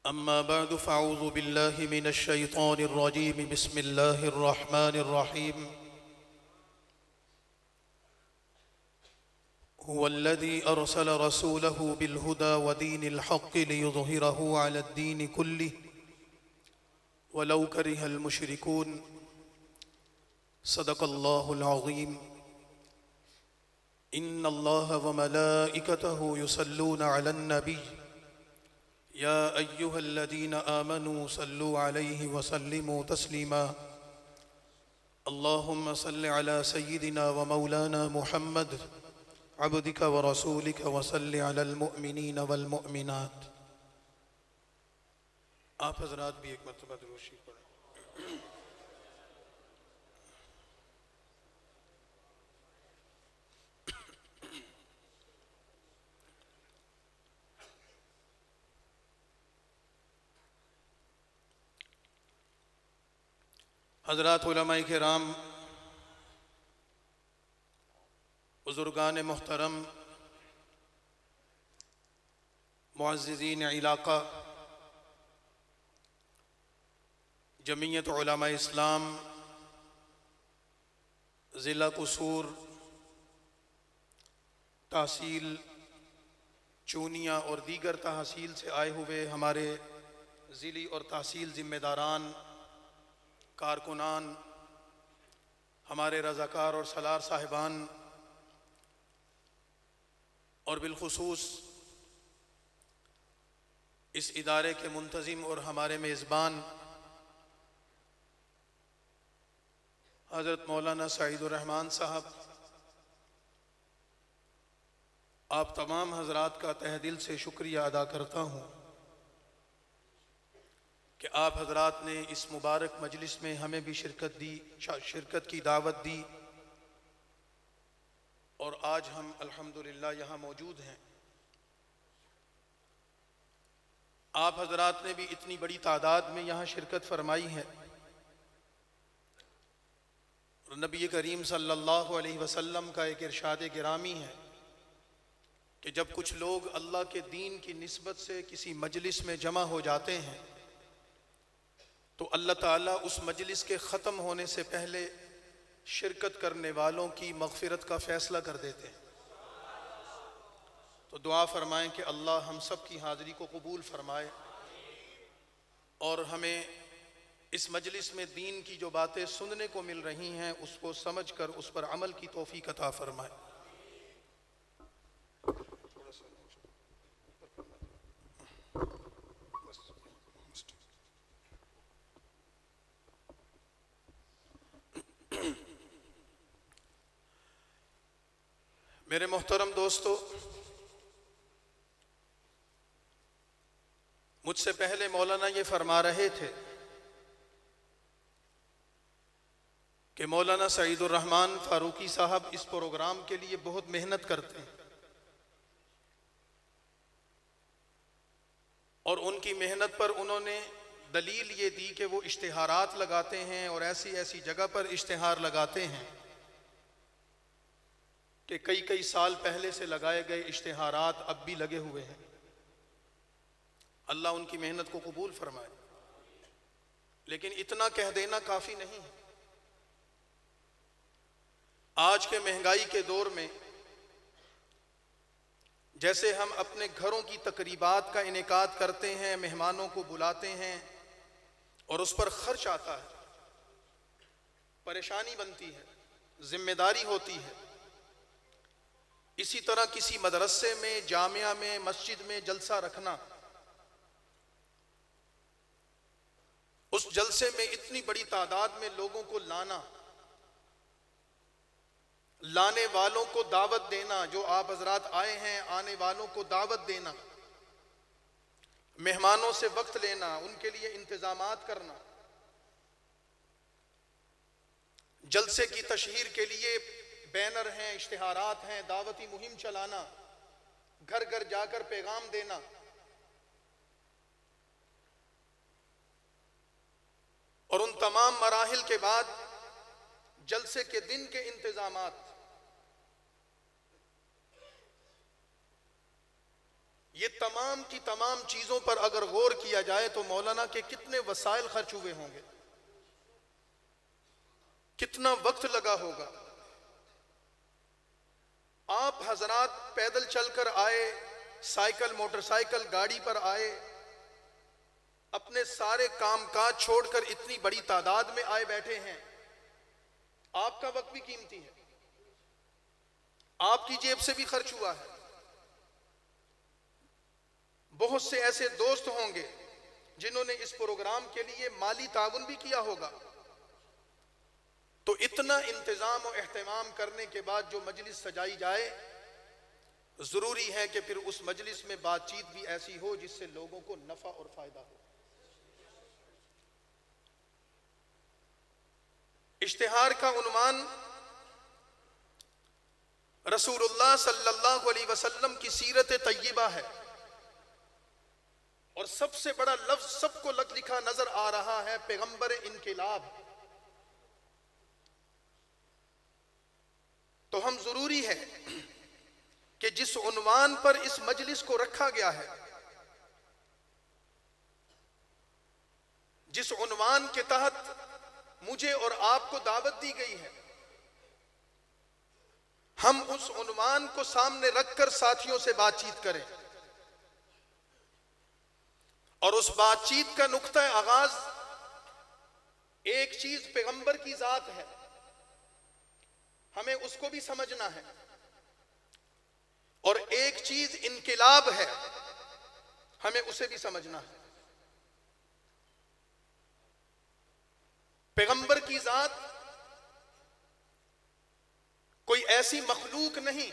أما بعد فأعوذ بالله من الشيطان الرجيم بسم الله الرحمن الرحيم هو الذي أرسل رسوله بالهدى ودين الحق ليظهره على الدين كله ولو كره المشركون صدق الله العظيم إن الله وملائكته يصلون على النبي يا أيها الذين آمنوا صلوا عليه وسلموا تسليما اللهم صل على سيدنا ومولانا محمد عبدك ورسولك وصل على المؤمنين والمؤمنات. آپ حضرات بھی ایک مرتبہ درود شریف پڑھیں. حضرات علماء کرام، بزرگان محترم، معززین علاقہ، جمعیت علماء اسلام ضلع قصور تحصیل چونیا اور دیگر تحصیل سے آئے ہوئے ہمارے ضلعی اور تحصیل ذمہ داران، کارکنان، ہمارے رضاکار اور سالار صاحبان، اور بالخصوص اس ادارے کے منتظم اور ہمارے میزبان حضرت مولانا سعید الرحمن صاحب، آپ تمام حضرات کا تہ دل سے شکریہ ادا کرتا ہوں کہ آپ حضرات نے اس مبارک مجلس میں ہمیں بھی شرکت کی دعوت دی، اور آج ہم الحمدللہ یہاں موجود ہیں. آپ حضرات نے بھی اتنی بڑی تعداد میں یہاں شرکت فرمائی ہے. نبی کریم صلی اللہ علیہ وسلم کا ایک ارشاد گرامی ہے کہ جب کچھ لوگ اللہ کے دین کی نسبت سے کسی مجلس میں جمع ہو جاتے ہیں تو اللہ تعالیٰ اس مجلس کے ختم ہونے سے پہلے شرکت کرنے والوں کی مغفرت کا فیصلہ کر دیتے ہیں. تو دعا فرمائیں کہ اللہ ہم سب کی حاضری کو قبول فرمائے اور ہمیں اس مجلس میں دین کی جو باتیں سننے کو مل رہی ہیں اس کو سمجھ کر اس پر عمل کی توفیق عطا فرمائے. میرے محترم دوستو، مجھ سے پہلے مولانا یہ فرما رہے تھے کہ مولانا سعید الرحمن فاروقی صاحب اس پروگرام کے لیے بہت محنت کرتے ہیں، اور ان کی محنت پر انہوں نے دلیل یہ دی کہ وہ اشتہارات لگاتے ہیں اور ایسی ایسی جگہ پر اشتہار لگاتے ہیں کہ کئی سال پہلے سے لگائے گئے اشتہارات اب بھی لگے ہوئے ہیں. اللہ ان کی محنت کو قبول فرمائے. لیکن اتنا کہہ دینا کافی نہیں ہے. آج کے مہنگائی کے دور میں جیسے ہم اپنے گھروں کی تقریبات کا انعقاد کرتے ہیں، مہمانوں کو بلاتے ہیں اور اس پر خرچ آتا ہے، پریشانی بنتی ہے، ذمہ داری ہوتی ہے، اسی طرح کسی مدرسے میں، جامعہ میں، مسجد میں جلسہ رکھنا، اس جلسے میں اتنی بڑی تعداد میں لوگوں کو لانے والوں کو دعوت دینا، جو آپ حضرات آئے ہیں آنے والوں کو دعوت دینا، مہمانوں سے وقت لینا، ان کے لیے انتظامات کرنا، جلسے کی تشہیر کے لیے بینر ہیں، اشتہارات ہیں، دعوتی مہم چلانا، گھر گھر جا کر پیغام دینا، اور ان تمام مراحل کے بعد جلسے کے دن کے انتظامات، یہ تمام کی تمام چیزوں پر اگر غور کیا جائے تو مولانا کے کتنے وسائل خرچ ہوئے ہوں گے، کتنا وقت لگا ہوگا۔ آپ حضرات پیدل چل کر آئے، سائیکل موٹر سائیکل گاڑی پر آئے، اپنے سارے کام کاج چھوڑ کر اتنی بڑی تعداد میں آئے بیٹھے ہیں۔ آپ کا وقت بھی قیمتی ہے، آپ کی جیب سے بھی خرچ ہوا ہے۔ بہت سے ایسے دوست ہوں گے جنہوں نے اس پروگرام کے لیے مالی تعاون بھی کیا ہوگا۔ تو اتنا انتظام و اہتمام کرنے کے بعد جو مجلس سجائی جائے، ضروری ہے کہ پھر اس مجلس میں بات چیت بھی ایسی ہو جس سے لوگوں کو نفع اور فائدہ ہو۔ اشتہار کا عنوان رسول اللہ صلی اللہ علیہ وسلم کی سیرت طیبہ ہے، اور سب سے بڑا لفظ سب کو لکھا نظر آ رہا ہے پیغمبر انقلاب۔ تو ہم ضروری ہے کہ جس عنوان پر اس مجلس کو رکھا گیا ہے، جس عنوان کے تحت مجھے اور آپ کو دعوت دی گئی ہے، ہم اس عنوان کو سامنے رکھ کر ساتھیوں سے بات چیت کریں، اور اس بات چیت کا نقطہ آغاز ایک چیز پیغمبر کی ذات ہے، ہمیں اس کو بھی سمجھنا ہے، اور ایک چیز انقلاب ہے، ہمیں اسے بھی سمجھنا ہے۔ پیغمبر کی ذات کوئی ایسی مخلوق نہیں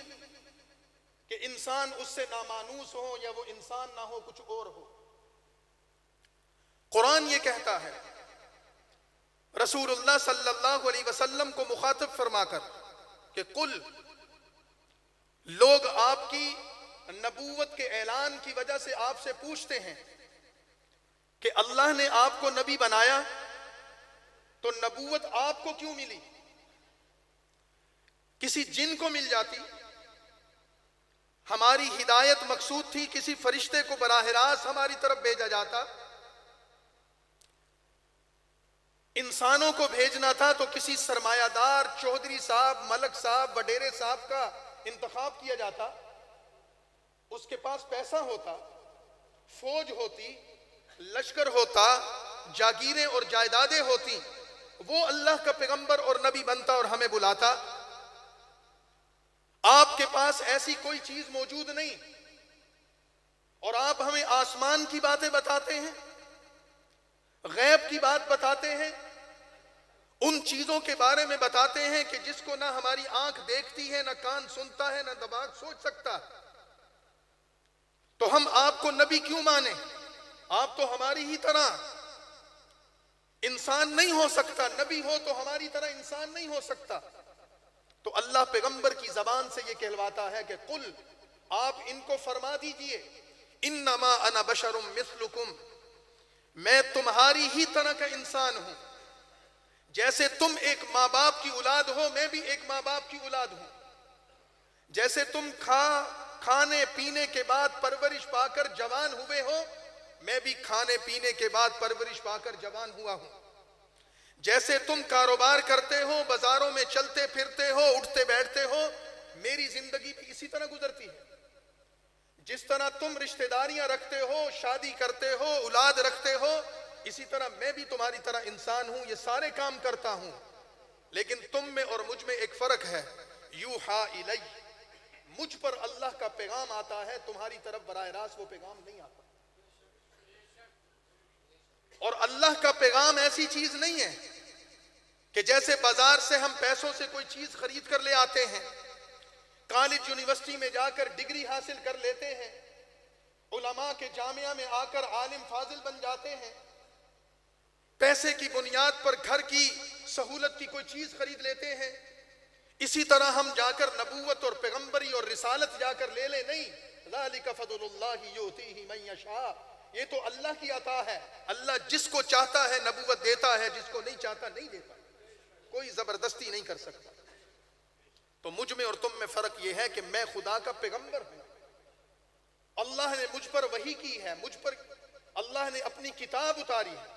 کہ انسان اس سے نامانوس ہو یا وہ انسان نہ ہو، کچھ اور ہو۔ قرآن یہ کہتا ہے رسول اللہ صلی اللہ علیہ وسلم کو مخاطب فرما کر کہ قل، لوگ آپ کی نبوت کے اعلان کی وجہ سے آپ سے پوچھتے ہیں کہ اللہ نے آپ کو نبی بنایا تو نبوت آپ کو کیوں ملی؟ کسی جن کو مل جاتی، ہماری ہدایت مقصود تھی، کسی فرشتے کو براہ راست ہماری طرف بھیجا جاتا، انسانوں کو بھیجنا تھا تو کسی سرمایہ دار چودھری صاحب، ملک صاحب، وڈیرے صاحب کا انتخاب کیا جاتا، اس کے پاس پیسہ ہوتا، فوج ہوتی، لشکر ہوتا، جاگیریں اور جائیدادیں ہوتی، وہ اللہ کا پیغمبر اور نبی بنتا اور ہمیں بلاتا۔ آپ کے پاس ایسی کوئی چیز موجود نہیں، اور آپ ہمیں آسمان کی باتیں بتاتے ہیں، غیب کی بات بتاتے ہیں، ان چیزوں کے بارے میں بتاتے ہیں کہ جس کو نہ ہماری آنکھ دیکھتی ہے، نہ کان سنتا ہے، نہ دماغ سوچ سکتا۔ تو ہم آپ کو نبی کیوں مانیں؟ آپ تو ہماری ہی طرح انسان نہیں ہو سکتا، نبی ہو تو ہماری طرح انسان نہیں ہو سکتا۔ تو اللہ پیغمبر کی زبان سے یہ کہلواتا ہے کہ قل، آپ ان کو فرما دیجئے، انما انا بشر مثلکم، میں تمہاری ہی طرح کا انسان ہوں، جیسے تم ایک ماں باپ کی اولاد ہو، میں بھی ایک ماں باپ کی اولاد ہوں، جیسے تم کھانے پینے کے بعد پرورش پا کر جوان ہوئے ہو، میں بھی کھانے پینے کے بعد پرورش پا کر جوان ہوا ہوں، جیسے تم کاروبار کرتے ہو، بازاروں میں چلتے پھرتے ہو، اٹھتے بیٹھتے ہو، میری زندگی بھی اسی طرح گزرتی ہے، جس طرح تم رشتہ داریاں رکھتے ہو، شادی کرتے ہو، اولاد رکھتے ہو، اسی طرح میں بھی تمہاری طرح انسان ہوں، یہ سارے کام کرتا ہوں، لیکن تم میں اور مجھ میں ایک فرق ہے، یوحا الی، مجھ پر اللہ کا پیغام آتا ہے، تمہاری طرف براہ راست وہ پیغام نہیں آتا۔ اور اللہ کا پیغام ایسی چیز نہیں ہے کہ جیسے بازار سے ہم پیسوں سے کوئی چیز خرید کر لے آتے ہیں، کالج یونیورسٹی میں جا کر ڈگری حاصل کر لیتے ہیں، علماء کے جامعہ میں آ کر عالم فاضل بن جاتے ہیں، پیسے کی بنیاد پر گھر کی سہولت کی کوئی چیز خرید لیتے ہیں، اسی طرح ہم جا کر نبوت اور پیغمبری اور رسالت جا کر لے لیں، نہیں، ذالک فضل اللہ یؤتیہ من یشاء، یہ تو اللہ کی عطا ہے، اللہ جس کو چاہتا ہے نبوت دیتا ہے، جس کو نہیں چاہتا نہیں دیتا، کوئی زبردستی نہیں کر سکتا۔ تو مجھ میں اور تم میں فرق یہ ہے کہ میں خدا کا پیغمبر ہوں، اللہ نے مجھ پر وحی کی ہے، مجھ پر اللہ نے اپنی کتاب اتاری ہے،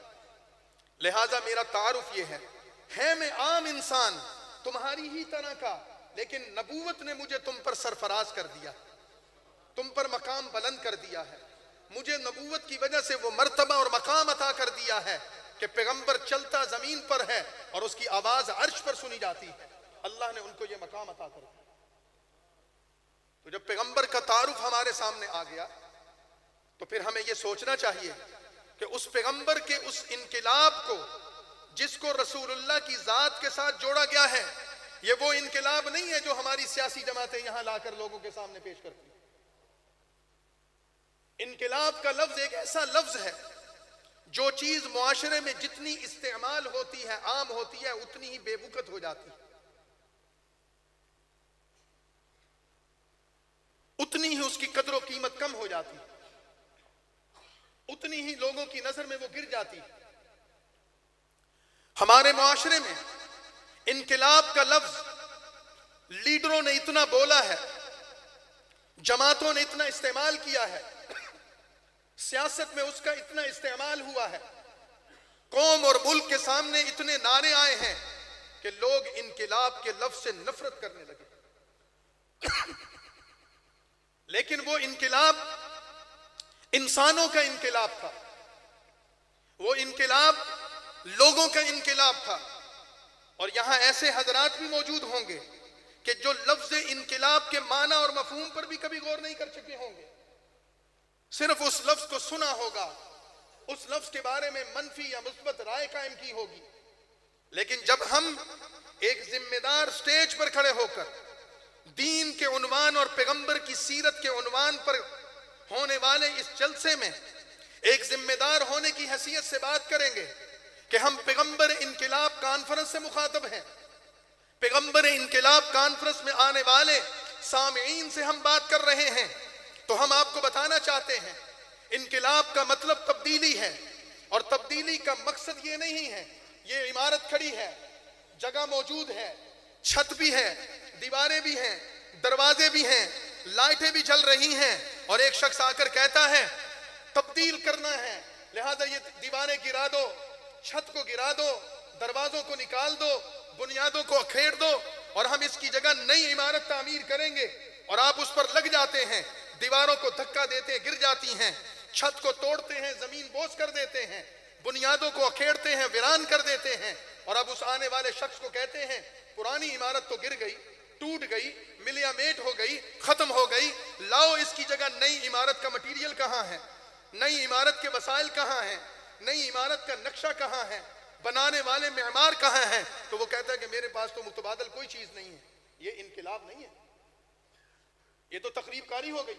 لہٰذا میرا تعارف یہ ہے میں عام انسان تمہاری ہی طرح کا، لیکن نبوت نے مجھے تم پر سرفراز کر دیا، تم پر مقام بلند کر دیا ہے، مجھے نبوت کی وجہ سے وہ مرتبہ اور مقام عطا کر دیا ہے کہ پیغمبر چلتا زمین پر ہے اور اس کی آواز عرش پر سنی جاتی ہے، اللہ نے ان کو یہ مقام عطا کر دیا۔ تو جب پیغمبر کا تعارف ہمارے سامنے آ گیا تو پھر ہمیں یہ سوچنا چاہیے کہ اس پیغمبر کے اس انقلاب کو جس کو رسول اللہ کی ذات کے ساتھ جوڑا گیا ہے، یہ وہ انقلاب نہیں ہے جو ہماری سیاسی جماعتیں یہاں لا کر لوگوں کے سامنے پیش کرتی ہیں۔ انقلاب کا لفظ ایک ایسا لفظ ہے جو چیز معاشرے میں جتنی استعمال ہوتی ہے، عام ہوتی ہے، اتنی ہی بے وقت ہو جاتی ہے، اتنی ہی اس کی قدر و قیمت کم ہو جاتی ہے، اتنی ہی لوگوں کی نظر میں وہ گر جاتی ہے۔ ہمارے معاشرے میں انقلاب کا لفظ لیڈروں نے اتنا بولا ہے، جماعتوں نے اتنا استعمال کیا ہے، سیاست میں اس کا اتنا استعمال ہوا ہے، قوم اور ملک کے سامنے اتنے نعرے آئے ہیں کہ لوگ انقلاب کے لفظ سے نفرت کرنے لگے۔ لیکن وہ انقلاب انسانوں کا انقلاب تھا، وہ انقلاب لوگوں کا انقلاب تھا، اور یہاں ایسے حضرات بھی موجود ہوں گے کہ جو لفظ انقلاب کے معنی اور مفہوم پر بھی کبھی غور نہیں کر چکے ہوں گے، صرف اس لفظ کو سنا ہوگا، اس لفظ کے بارے میں منفی یا مثبت رائے قائم کی ہوگی، لیکن جب ہم ایک ذمہ دار سٹیج پر کھڑے ہو کر دین کے عنوان اور پیغمبر کی سیرت کے عنوان پر ہونے والے اس جلسے میں ایک ذمہ دار ہونے کی حیثیت سے بات کریں گے کہ ہم پیغمبر انقلاب کانفرنس سے مخاطب ہیں، پیغمبر انقلاب کانفرنس میں آنے والے سامعین سے ہم بات کر رہے ہیں، تو ہم آپ کو بتانا چاہتے ہیں انقلاب کا مطلب تبدیلی ہے، اور تبدیلی کا مقصد یہ نہیں ہے یہ عمارت کھڑی ہے، جگہ موجود ہے، چھت بھی ہے، دیواریں بھی ہیں، دروازے بھی ہیں، لائٹیں بھی جل رہی ہیں، اور ایک شخص آ کر کہتا ہے تبدیل کرنا ہے، لہذا یہ دیواریں گرا دو، چھت کو گرا دو، دروازوں کو نکال دو، بنیادوں کو اکھیڑ دو، اور ہم اس کی جگہ نئی عمارت تعمیر کریں گے، اور آپ اس پر لگ جاتے ہیں، دیواروں کو دھکا دیتے گر جاتی ہیں، چھت کو توڑتے ہیں، زمین بوس کر دیتے ہیں، بنیادوں کو اکھیڑتے ہیں، ویران کر دیتے ہیں، اور اب اس آنے والے شخص کو کہتے ہیں پرانی عمارت تو گر گئی، ٹوٹ گئی، ملیا میٹ ہو گئی، ختم ہو گئی، لاؤ اس کی جگہ نئی عمارت کا مٹیریل کہاں ہے، نئی عمارت کے وسائل کہاں ہیں، نئی عمارت کا نقشہ کہاں ہے، بنانے والے معمار کہاں ہیں؟ تو وہ کہتا ہے کہ میرے پاس تو متبادل کوئی چیز نہیں ہے۔ یہ انقلاب نہیں ہے، یہ تو تخریب کاری ہو گئی،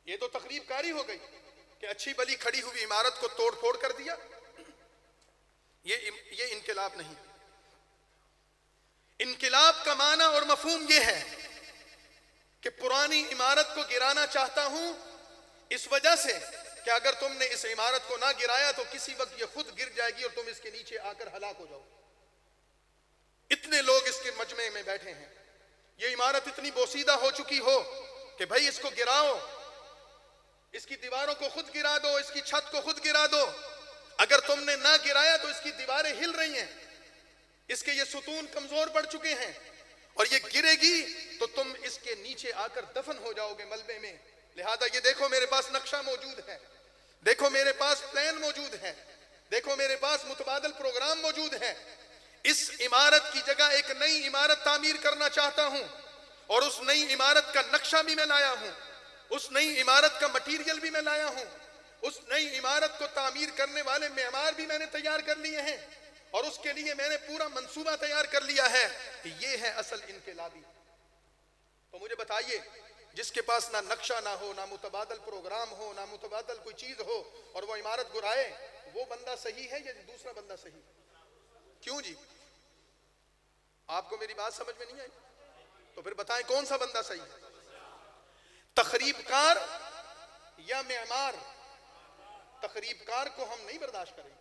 یہ تو تخریب کاری ہو گئی کہ اچھی بلی کھڑی ہوئی عمارت کو توڑ پھوڑ کر دیا۔ یہ انقلاب نہیں۔ انقلاب کا معنی اور مفہوم یہ ہے کہ پرانی عمارت کو گرانا چاہتا ہوں اس وجہ سے کہ اگر تم نے اس عمارت کو نہ گرایا تو کسی وقت یہ خود گر جائے گی اور تم اس کے نیچے آ کر ہلاک ہو جاؤ۔ اتنے لوگ اس کے مجمع میں بیٹھے ہیں، یہ عمارت اتنی بوسیدہ ہو چکی ہو کہ بھائی اس کو گراؤ، اس کی دیواروں کو خود گرا دو، اس کی چھت کو خود گرا دو، اگر تم نے نہ گرایا تو اس کی دیواریں ہل رہی ہیں، اس کے یہ ستون کمزور پڑ چکے ہیں، اور یہ گرے گی تو تم اس کے نیچے آ کر دفن ہو جاؤ گے ملبے میں، لہذا یہ دیکھو میرے پاس نقشہ موجود ہے، دیکھو میرے پاس پلان موجود ہے، دیکھو میرے پاس متبادل پروگرام موجود ہے، اس عمارت کی جگہ ایک نئی عمارت تعمیر کرنا چاہتا ہوں، اور اس نئی عمارت کا نقشہ بھی میں لایا ہوں، اس نئی عمارت کا مٹیریل بھی میں لایا ہوں، اس نئی عمارت کو تعمیر کرنے والے معمار بھی میں نے تیار کر لیے ہیں، اور اس کے لیے میں نے پورا منصوبہ تیار کر لیا ہے کہ یہ ہے اصل انقلابی۔ تو مجھے بتائیے جس کے پاس نہ نقشہ نہ ہو، نہ متبادل پروگرام ہو، نہ متبادل کوئی چیز ہو، اور وہ عمارت گرائے، وہ بندہ صحیح ہے یا دوسرا بندہ صحیح؟ کیوں جی؟ آپ کو میری بات سمجھ میں نہیں آئی؟ تو پھر بتائیں کون سا بندہ صحیح ہے؟ تخریب کار یا معمار؟ تخریب کار کو ہم نہیں برداشت کریں گے۔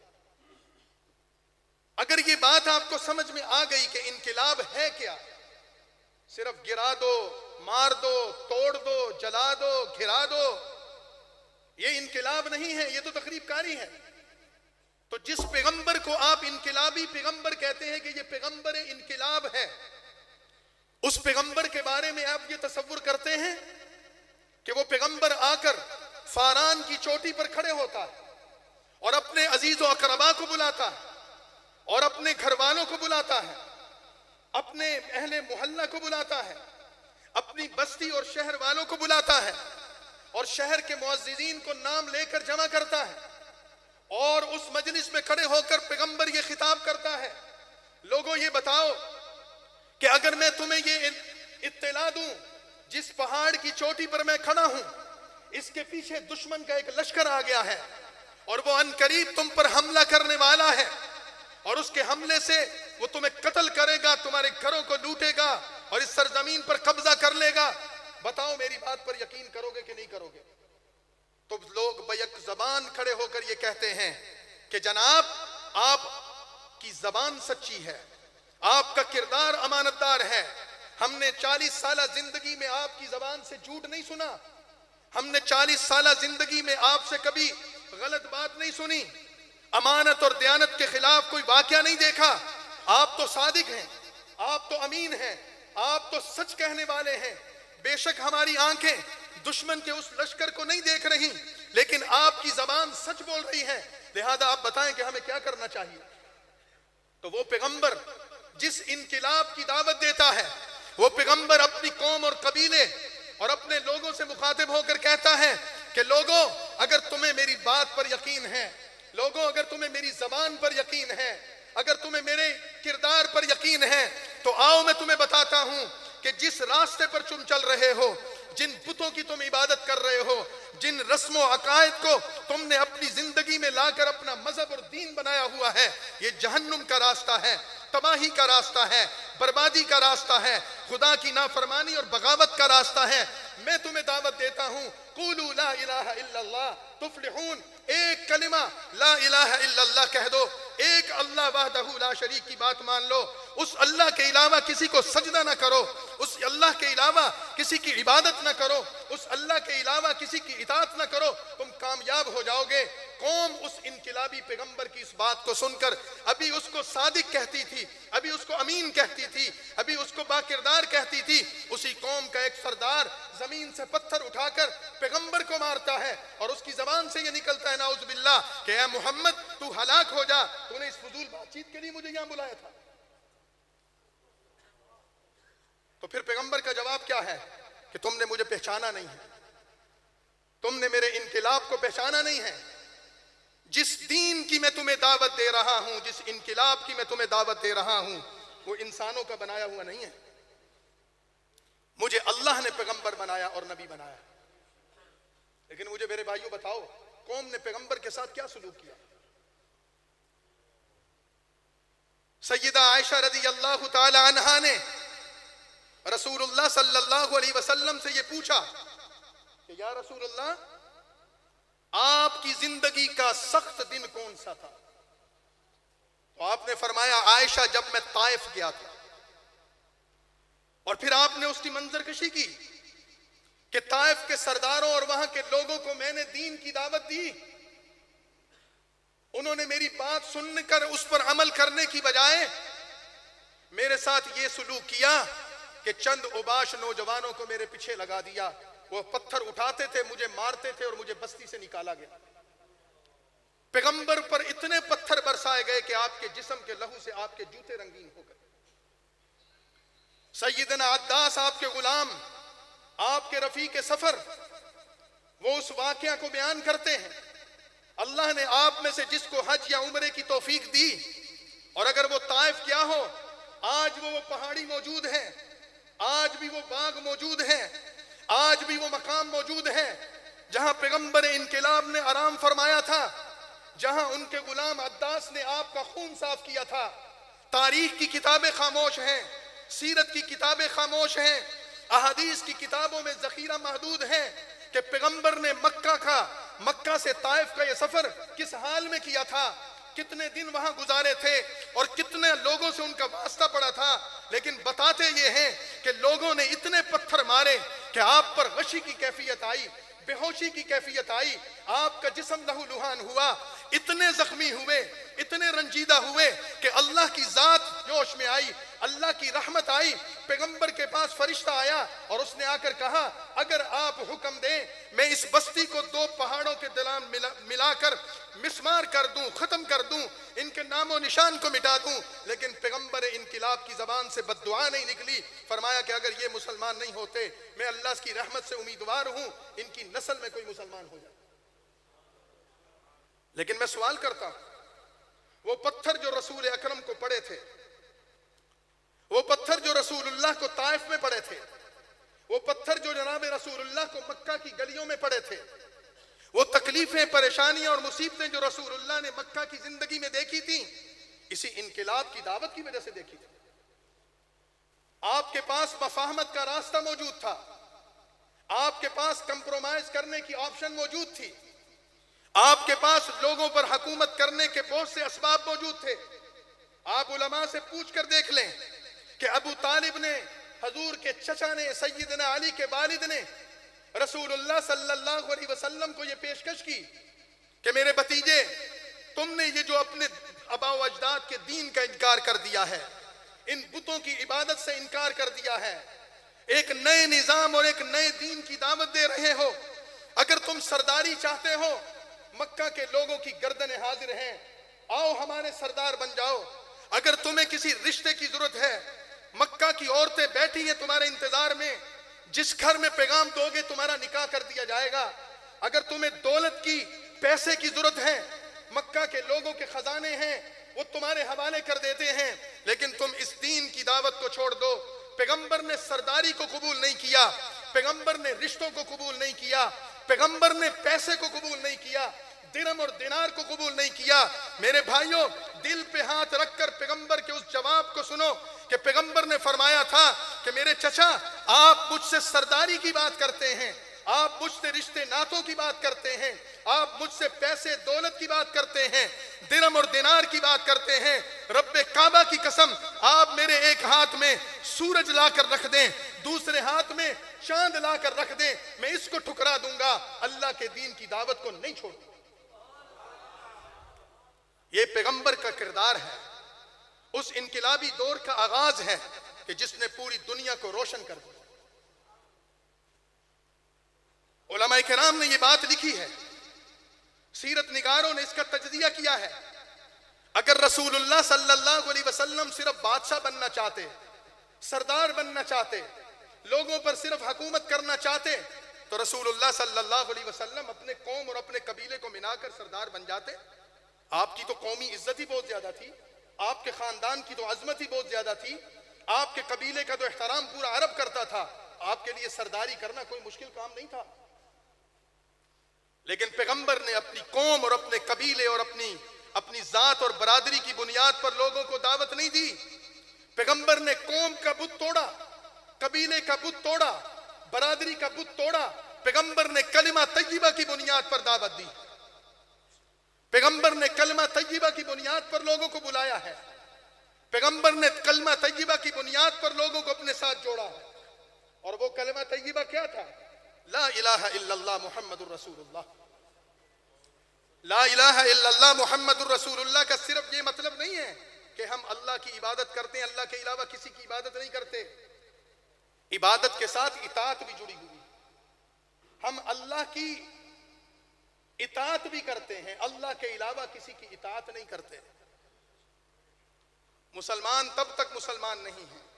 اگر یہ بات آپ کو سمجھ میں آ گئی کہ انقلاب ہے کیا، صرف گرا دو، مار دو، توڑ دو، جلا دو، گھرا دو، یہ انقلاب نہیں ہے، یہ تو تخریب کاری ہے۔ تو جس پیغمبر کو آپ انقلابی پیغمبر کہتے ہیں کہ یہ پیغمبر انقلاب ہے، اس پیغمبر کے بارے میں آپ یہ تصور کرتے ہیں کہ وہ پیغمبر آ کر فاران کی چوٹی پر کھڑے ہوتا ہے اور اپنے عزیز و اقربا کو بلاتا ہے اور اپنے گھر والوں کو بلاتا ہے، اپنے اہل محلہ کو بلاتا ہے، اپنی بستی اور شہر والوں کو بلاتا ہے اور شہر کے معززین کو نام لے کر جمع کرتا ہے اور اس مجلس میں کھڑے ہو کر پیغمبر یہ خطاب کرتا ہے، لوگوں یہ بتاؤ کہ اگر میں تمہیں یہ اطلاع دوں جس پہاڑ کی چوٹی پر میں کھڑا ہوں اس کے پیچھے دشمن کا ایک لشکر آ گیا ہے اور وہ عنقریب تم پر حملہ کرنے والا ہے اور اس کے حملے سے وہ تمہیں قتل کرے گا، تمہارے گھروں کو لوٹے گا اور اس سرزمین پر قبضہ کر لے گا، بتاؤ میری بات پر یقین کرو گے کہ نہیں کرو گے؟ تو لوگ بیک زبان کھڑے ہو کر یہ کہتے ہیں کہ جناب آپ کی زبان سچی ہے، آپ کا کردار امانتدار ہے، ہم نے 40 سالہ زندگی میں آپ کی زبان سے جھوٹ نہیں سنا، ہم نے 40 سالہ زندگی میں آپ سے کبھی غلط بات نہیں سنی، امانت اور دیانت کے خلاف کوئی واقعہ نہیں دیکھا، آپ تو صادق ہیں، آپ تو امین ہیں، آپ تو سچ کہنے والے ہیں، بے شک ہماری آنکھیں دشمن کے اس لشکر کو نہیں دیکھ رہی لیکن آپ کی زبان سچ بول رہی ہے، لہذا آپ بتائیں کہ ہمیں کیا کرنا چاہیے؟ تو وہ پیغمبر جس انقلاب کی دعوت دیتا ہے، وہ پیغمبر اپنی قوم اور قبیلے اور اپنے لوگوں سے مخاطب ہو کر کہتا ہے کہ لوگوں اگر تمہیں میری بات پر یقین ہے، لوگوں اگر تمہیں میری زبان پر یقین ہے، اگر تمہیں میرے کردار پر یقین ہے تو آؤ میں تمہیں بتاتا ہوں کہ جس راستے پر تم چل رہے ہو، جن بتوں کی تم عبادت کر رہے ہو، جن رسم و عقائد کو تم نے اپنی زندگی میں لا کر اپنا مذہب اور دین بنایا ہوا ہے، یہ جہنم کا راستہ ہے، تباہی کا راستہ ہے، بربادی کا راستہ ہے، خدا کی نافرمانی اور بغاوت کا راستہ ہے۔ میں تمہیں دعوت دیتا ہوں، قولوا لا الہ الا اللہ تفلحون، ایک کلمہ لا الہ الا اللہ کہہ دو، ایک اللہ وحدہ لا شریک کی بات مان لو، اس اللہ کے علاوہ کسی کو سجدہ نہ کرو، اس اللہ کے علاوہ کسی کی عبادت نہ کرو، اس اللہ کے علاوہ کسی کی اطاعت نہ کرو، تم کامیاب ہو جاؤ گے۔ قوم اس انقلابی پیغمبر کی اس بات کو سن کر ابھی اس کو صادق کہتی تھی، ابھی اس کو امین کہتی تھی، ابھی اس کو باکردار کہتی تھی، اسی قوم کا ایک سردار زمین سے پتھر اٹھا کر پیغمبر کو مارتا ہے اور اس کی زبان سے یہ نکلتا ہے نعوذ باللہ کہ اے محمد تو ہلاک ہو جا، تو نے اس فضول بات چیت کے لیے مجھے یہاں بلایا تھا۔ تو پھر پیغمبر کا جواب کیا ہے کہ تم نے مجھے پہچانا نہیں ہے، تم نے میرے انقلاب کو پہچانا نہیں ہے، جس دین کی میں تمہیں دعوت دے رہا ہوں، جس انقلاب کی میں تمہیں دعوت دے رہا ہوں وہ انسانوں کا بنایا ہوا نہیں ہے، مجھے اللہ نے پیغمبر بنایا اور نبی بنایا۔ لیکن مجھے میرے بھائیوں بتاؤ قوم نے پیغمبر کے ساتھ کیا سلوک کیا؟ سیدہ عائشہ رضی اللہ تعالی عنہا نے رسول اللہ صلی اللہ علیہ وسلم سے یہ پوچھا کہ یا رسول اللہ آپ کی زندگی کا سخت دن کون سا تھا؟ تو آپ نے فرمایا عائشہ جب میں طائف گیا تھا، اور پھر آپ نے اس کی منظر کشی کی کہ طائف کے سرداروں اور وہاں کے لوگوں کو میں نے دین کی دعوت دی، انہوں نے میری بات سن کر اس پر عمل کرنے کی بجائے میرے ساتھ یہ سلوک کیا کہ چند اوباش نوجوانوں کو میرے پیچھے لگا دیا، وہ پتھر اٹھاتے تھے، مجھے مارتے تھے اور مجھے بستی سے نکالا گیا۔ پیغمبر پر اتنے پتھر برسائے گئے کہ آپ کے جسم کے لہو سے آپ کے جوتے رنگین ہو گئے۔ سیدنا عداس آپ کے غلام، آپ کے رفیق سفر، وہ اس واقعہ کو بیان کرتے ہیں اللہ نے آپ میں سے جس کو حج یا عمرے کی توفیق دی، اور اگر وہ طائف کیا ہو، آج وہ پہاڑی موجود ہے، آج بھی وہ باغ موجود ہے، آج بھی وہ مقام موجود ہے جہاں پیغمبر انقلاب نے آرام فرمایا تھا، جہاں ان کے غلام عداس نے آپ کا خون صاف کیا تھا۔ تاریخ کی کتابیں خاموش ہیں، سیرت کی کتابیں خاموش ہیں، احادیث کی کتابوں میں ذخیرہ محدود ہے کہ پیغمبر نے مکہ سے طائف کا یہ سفر کس حال میں کیا تھا، کتنے دن وہاں گزارے تھے اور کتنے لوگوں سے ان کا واسطہ پڑا تھا، لیکن بتاتے یہ ہیں کہ لوگوں نے اتنے پتھر مارے کہ آپ پر غشی کی کیفیت آئی، بے ہوشی کی کیفیت آئی، آپ کا جسم لہو لہان ہوا، اتنے زخمی ہوئے، اتنے رنجیدہ ہوئے کہ اللہ کی ذات جوش میں آئی، اللہ کی رحمت آئی۔ پیغمبر کے پاس فرشتہ آیا اور اس نے آ کر کہا اگر آپ حکم دیں میں اس بستی کو 2 پہاڑوں کے درمیان ملا کر مسمار کر دوں، ختم کر دوں، ان کے نام و نشان کو مٹا دوں۔ لیکن پیغمبر انقلاب کی زبان سے بد دعا نہیں نکلی، فرمایا کہ اگر یہ مسلمان نہیں ہوتے میں اللہ کی رحمت سے امیدوار ہوں ان کی نسل میں کوئی مسلمان ہو جائے۔ لیکن میں سوال کرتا ہوں، وہ پتھر جو رسول اکرم کو پڑے تھے، وہ پتھر جو رسول اللہ کو طائف میں پڑے تھے، وہ پتھر جو جناب رسول اللہ کو مکہ کی گلیوں میں پڑے تھے، وہ تکلیفیں، پریشانیاں اور مصیبتیں جو رسول اللہ نے مکہ کی زندگی میں دیکھی تھیں، اسی انقلاب کی دعوت کی وجہ سے دیکھی تھی۔ آپ کے پاس مفاہمت کا راستہ موجود تھا، آپ کے پاس کمپرومائز کرنے کی آپشن موجود تھی، آپ کے پاس لوگوں پر حکومت کرنے کے بہت سے اسباب موجود تھے۔ آپ علماء سے پوچھ کر دیکھ لیں کہ ابو طالب نے، حضور کے چچا نے، سیدنا علی کے والد نے رسول اللہ صلی اللہ علیہ وسلم کو یہ پیشکش کی کہ میرے بھتیجے تم نے یہ جو اپنے آباء و اجداد کے دین کا انکار کر دیا ہے، ان بتوں کی عبادت سے انکار کر دیا ہے، ایک نئے نظام اور ایک نئے دین کی دعوت دے رہے ہو، اگر تم سرداری چاہتے ہو مکہ کے لوگوں کی گردنیں حاضر ہیں، آؤ ہمارے سردار بن جاؤ۔ اگر تمہیں کسی رشتے کی ضرورت ہے، مکہ کی عورتیں بیٹھی ہیں تمہارے انتظار میں، جس گھر میں پیغام دو گے تمہارا نکاح کر دیا جائے گا۔ اگر تمہیں دولت کی، پیسے کی ضرورت ہے، مکہ کے لوگوں کے خزانے ہیں وہ تمہارے حوالے کر دیتے ہیں، لیکن تم اس دین کی دعوت کو چھوڑ دو۔ پیغمبر نے سرداری کو قبول نہیں کیا، پیغمبر نے رشتوں کو قبول نہیں کیا، پیغمبر نے پیسے کو قبول نہیں کیا، درہم اور دینار کو قبول نہیں کیا۔ میرے بھائیوں، دل پہ ہاتھ رکھ کر پیغمبر کے اس جواب کو سنو کہ پیغمبر نے فرمایا تھا کہ میرے چچا آپ مجھ سے سرداری کی بات کرتے ہیں، آپ مجھ سے رشتے ناتوں کی بات کرتے ہیں، آپ مجھ سے پیسے دولت کی بات کرتے ہیں، درہم اور دینار کی بات کرتے ہیں، رب کعبہ کی قسم آپ میرے ایک ہاتھ میں سورج لا کر رکھ دیں، دوسرے ہاتھ میں چاند لا کر رکھ دیں، میں اس کو ٹھکرا دوں گا، اللہ کے دین کی دعوت کو نہیں چھوڑوں۔ یہ پیغمبر کا کردار ہے، اس انقلابی دور کا آغاز ہے کہ جس نے پوری دنیا کو روشن کر دیا۔ علماء کرام نے یہ بات لکھی ہے، سیرت نگاروں نے اس کا تجزیہ کیا ہے۔ اگر رسول اللہ صلی اللہ علیہ وسلم صرف بادشاہ بننا چاہتے، سردار بننا چاہتے، لوگوں پر صرف حکومت کرنا چاہتے تو رسول اللہ صلی اللہ علیہ وسلم اپنے قوم اور اپنے قبیلے کو ملا کر سردار بن جاتے۔ آپ کی تو قومی عزت ہی بہت زیادہ تھی، آپ کے خاندان کی تو عظمت ہی بہت زیادہ تھی، آپ کے قبیلے کا تو احترام پورا عرب کرتا تھا، آپ کے لیے سرداری کرنا کوئی مشکل کام نہیں تھا۔ لیکن پیغمبر نے اپنی قوم اور اپنے قبیلے اور اپنی ذات اور برادری کی بنیاد پر لوگوں کو دعوت نہیں دی۔ پیغمبر نے قوم کا بت توڑا، قبیلے کا بت توڑا، برادری کا بت توڑا، پیغمبر نے کلمہ طیبہ کی بنیاد پر دعوت دی، پیغمبر نے کلمہ طیبہ کی بنیاد پر لوگوں کو بلایا ہے، پیغمبر نے کلمہ طیبہ کی بنیاد پر لوگوں کو اپنے ساتھ جوڑا ہے۔ اور وہ کلمہ طیبہ کیا تھا؟ لا الہ الا اللہ محمد الرسول اللہ۔ لا الہ الا اللہ محمد الرسول اللہ کا صرف یہ مطلب نہیں ہے کہ ہم اللہ کی عبادت کرتے ہیں، اللہ کے علاوہ کسی کی عبادت نہیں کرتے۔ عبادت کے ساتھ اطاعت بھی جڑی ہوئی، ہم اللہ کی اطاعت بھی کرتے ہیں، اللہ کے علاوہ کسی کی اطاعت نہیں کرتے۔ مسلمان تب تک مسلمان نہیں ہیں،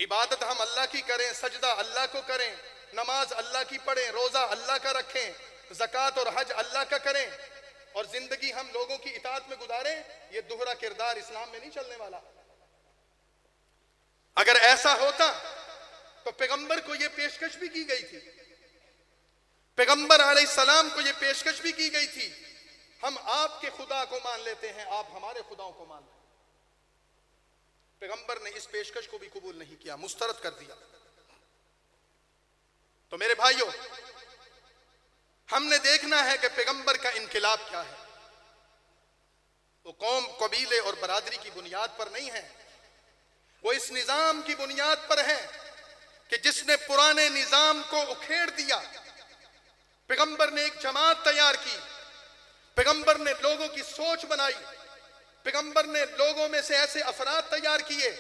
عبادت ہم اللہ کی کریں، سجدہ اللہ کو کریں، نماز اللہ کی پڑھیں، روزہ اللہ کا رکھیں، زکوٰۃ اور حج اللہ کا کریں، اور زندگی ہم لوگوں کی اطاعت میں گزاریں، یہ دوہرا کردار اسلام میں نہیں چلنے والا۔ اگر ایسا ہوتا تو پیغمبر کو یہ پیشکش بھی کی گئی تھی، پیغمبر علیہ السلام کو یہ پیشکش بھی کی گئی تھی، ہم آپ کے خدا کو مان لیتے ہیں، آپ ہمارے خداؤں کو مان لیتے ہیں۔ پیغمبر نے اس پیشکش کو بھی قبول نہیں کیا، مسترد کر دیا۔ تو میرے بھائیوں، ہم نے دیکھنا ہے کہ پیغمبر کا انقلاب کیا ہے۔ وہ قوم، قبیلے اور برادری کی بنیاد پر نہیں ہے، وہ اس نظام کی بنیاد پر ہے کہ جس نے پرانے نظام کو اکھیڑ دیا. پیغمبر نے ایک جماعت تیار کی، پیغمبر نے لوگوں کی سوچ بنائی، پیغمبر نے لوگوں میں سے ایسے افراد تیار کیے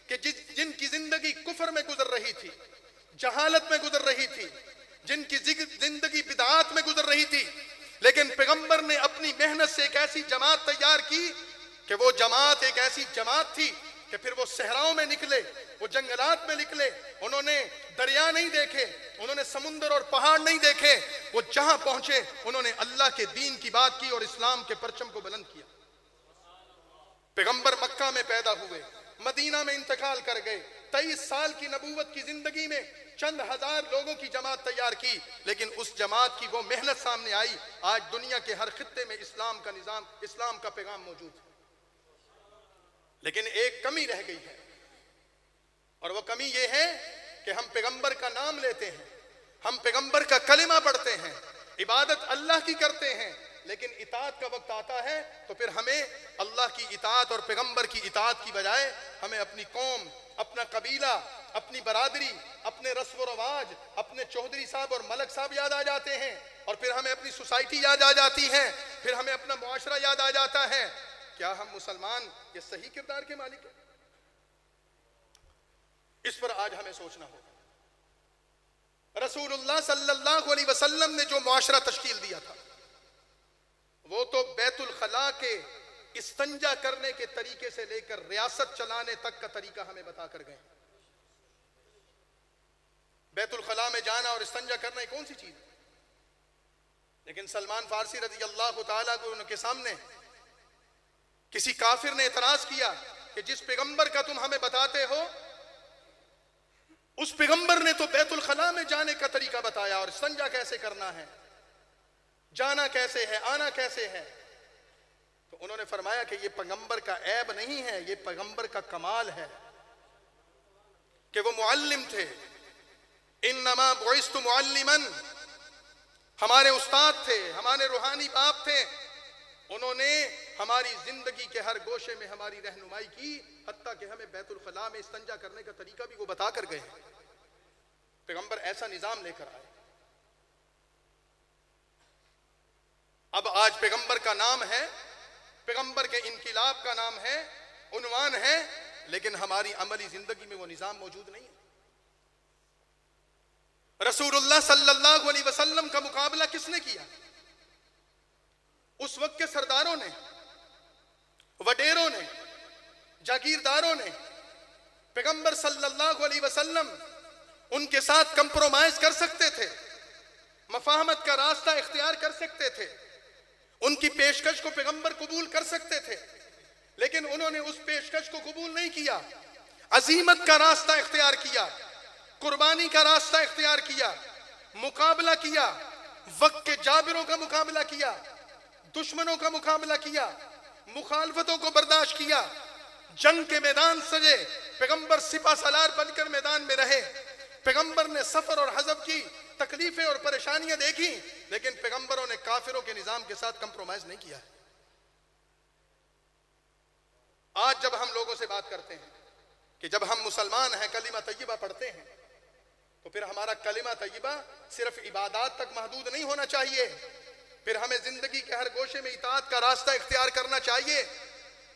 کہ جن کی زندگی کفر میں گزر رہی تھی، جہالت میں گزر رہی تھی، جن کی زندگی بدعات میں گزر رہی تھی، لیکن پیغمبر نے اپنی محنت سے ایک ایسی جماعت تیار کی کہ وہ جماعت ایک ایسی جماعت تھی کہ پھر وہ صحراؤں میں نکلے، وہ جنگلات میں نکلے، انہوں نے دریا نہیں دیکھے، انہوں نے سمندر اور پہاڑ نہیں دیکھے، وہ جہاں پہنچے انہوں نے اللہ کے دین کی بات کی اور اسلام کے پرچم کو بلند کیا. پیغمبر مکہ میں پیدا ہوئے، مدینہ میں انتقال کر گئے، 23 سال کی نبوت کی زندگی میں چند ہزار لوگوں کی جماعت تیار کی، لیکن اس جماعت کی وہ محنت سامنے آئی. آج دنیا کے ہر خطے میں اسلام کا نظام، اسلام کا پیغام موجود ہے. لیکن ایک کمی رہ گئی ہے، اور وہ کمی یہ ہے کہ ہم پیغمبر کا نام لیتے ہیں، ہم پیغمبر کا کلمہ پڑھتے ہیں، عبادت اللہ کی کرتے ہیں، لیکن اطاعت کا وقت آتا ہے تو پھر ہمیں اللہ کی اطاعت اور پیغمبر کی اطاعت کی بجائے ہمیں اپنی قوم، اپنا قبیلہ، اپنی برادری، اپنے رسم و رواج، اپنے چودھری صاحب اور ملک صاحب یاد آ جاتے ہیں، اور پھر ہمیں اپنی سوسائٹی یاد آ جاتی ہے، پھر ہمیں اپنا معاشرہ یاد آ جاتا ہے. کیا ہم مسلمان یہ صحیح کردار کے مالک ہیں؟ اس پر آج ہمیں سوچنا ہوگا. رسول اللہ صلی اللہ علیہ وسلم نے جو معاشرہ تشکیل دیا تھا وہ تو بیت الخلاء کے استنجا کرنے کے طریقے سے لے کر ریاست چلانے تک کا طریقہ ہمیں بتا کر گئے. بیت الخلاء میں جانا اور استنجا کرنا یہ کون سی چیز ہے؟ لیکن سلمان فارسی رضی اللہ تعالیٰ کو ان کے سامنے کسی کافر نے اعتراض کیا کہ جس پیغمبر کا تم ہمیں بتاتے ہو اس پیغمبر نے تو بیت الخلاء میں جانے کا طریقہ بتایا اور استنجا کیسے کرنا ہے، جانا کیسے ہے، آنا کیسے ہے؟ تو انہوں نے فرمایا کہ یہ پیغمبر کا عیب نہیں ہے، یہ پیغمبر کا کمال ہے کہ وہ معلم تھے. انما بعثت معلما، ہمارے استاد تھے، ہمارے روحانی باپ تھے، انہوں نے ہماری زندگی کے ہر گوشے میں ہماری رہنمائی کی، حتیٰ کہ ہمیں بیت الخلاء میں استنجا کرنے کا طریقہ بھی وہ بتا کر گئے. پیغمبر ایسا نظام لے کر آئے. اب آج پیغمبر کا نام ہے، پیغمبر کے انقلاب کا نام ہے، عنوان ہے، لیکن ہماری عملی زندگی میں وہ نظام موجود نہیں ہے. رسول اللہ صلی اللہ علیہ وسلم کا مقابلہ کس نے کیا؟ اس وقت کے سرداروں نے، وڈیروں نے، جاگیرداروں نے. پیغمبر صلی اللہ علیہ وسلم ان کے ساتھ کمپرومائز کر سکتے تھے، مفاہمت کا راستہ اختیار کر سکتے تھے، ان کی پیشکش کو پیغمبر قبول کر سکتے تھے، لیکن انہوں نے اس پیشکش کو قبول نہیں کیا. عزیمت کا راستہ اختیار کیا، قربانی کا راستہ اختیار کیا، مقابلہ کیا، وقت کے جابروں کا مقابلہ کیا، دشمنوں کا مقابلہ کیا، مخالفتوں کو برداشت کیا، جنگ کے میدان سجے، پیغمبر سپہ سالار بن کر میدان میں رہے. پیغمبر نے سفر اور حزب کی تکلیفیں اور پریشانیاں دیکھی، لیکن پیغمبروں نے کافروں کے نظام کے ساتھ کمپرومائز نہیں کیا. آج جب ہم لوگوں سے بات کرتے ہیں کہ جب ہم مسلمان ہیں، کلمہ طیبہ پڑھتے ہیں، تو پھر ہمارا کلمہ طیبہ صرف عبادات تک محدود نہیں ہونا چاہیے، پھر ہمیں زندگی کے ہر گوشے میں اطاعت کا راستہ اختیار کرنا چاہیے.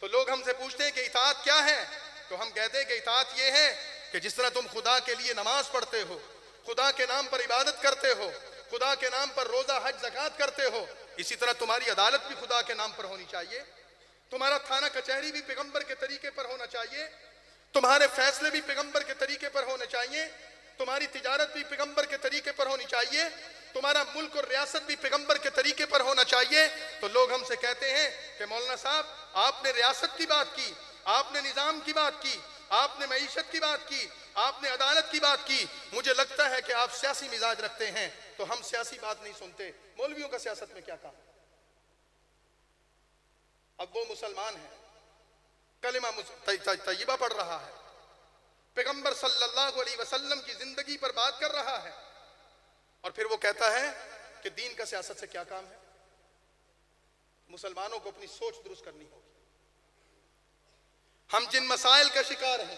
تو لوگ ہم سے پوچھتے ہیں کہ اطاعت کیا ہے؟ تو ہم کہتے ہیں کہ اطاعت یہ ہے کہ جس طرح تم خدا کے لیے نماز پڑھتے ہو، خدا کے نام پر عبادت کرتے ہو، خدا کے نام پر روزہ حج زکوٰۃ کرتے ہو، اسی طرح تمہاری عدالت بھی خدا کے نام پر ہونی چاہیے، تمہارا تھانہ کچہری بھی پیغمبر کے طریقے پر ہونا چاہیے، تمہارے فیصلے بھی پیغمبر کے طریقے پر ہونے چاہیے، تمہاری تجارت بھی پیغمبر کے طریقے پر ہونی چاہیے، تمہارا ملک اور ریاست بھی پیغمبر کے طریقے پر ہونا چاہیے. تو لوگ ہم سے کہتے ہیں کہ مولانا صاحب آپ نے ریاست کی بات کی، آپ نے نظام کی بات کی، آپ نے معیشت کی بات کی، آپ نے عدالت کی بات کی، مجھے لگتا ہے کہ آپ سیاسی مزاج رکھتے ہیں. تو ہم سیاسی بات نہیں سنتے، مولویوں کا سیاست میں کیا کام؟ اب وہ مسلمان ہے، کلمہ طیبہ پڑھ رہا ہے، پیغمبر صلی اللہ علیہ وسلم کی زندگی پر بات کر رہا ہے، اور پھر وہ کہتا ہے کہ دین کا سیاست سے کیا کام ہے؟ مسلمانوں کو اپنی سوچ درست کرنی ہوگی. ہم جن مسائل کا شکار ہیں،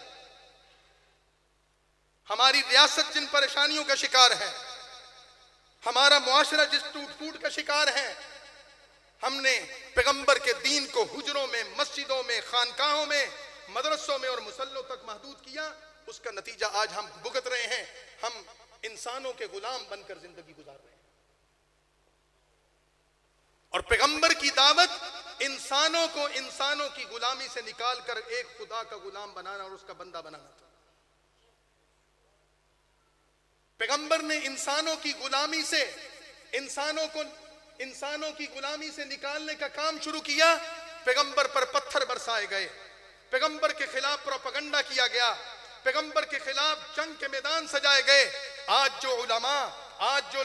ہماری ریاست جن پریشانیوں کا شکار ہے، ہمارا معاشرہ جس ٹوٹ پھوٹ کا شکار ہے، ہم نے پیغمبر کے دین کو حجروں میں، مسجدوں میں، خانقاہوں میں، مدرسوں میں اور مسلوں تک محدود کیا۔ اس کا نتیجہ آج ہم بھگت رہے ہیں۔ ہم انسانوں کے غلام بن کر زندگی گزار رہے ہیں، اور پیغمبر کی دعوت انسانوں کو انسانوں کی غلامی سے نکال کر ایک خدا کا غلام بنانا اور اس کا بندہ بنانا تھا۔ پیغمبر نے انسانوں کی غلامی سے، انسانوں کی غلامی سے نکالنے کا کام شروع کیا۔ پیغمبر پر پتھر برسائے گئے، پیغمبر کے خلاف پروپیگنڈا کیا گیا، پیغمبر کے خلاف جنگ کے میدان سجائے گئے۔ آج جو علماء، آج جو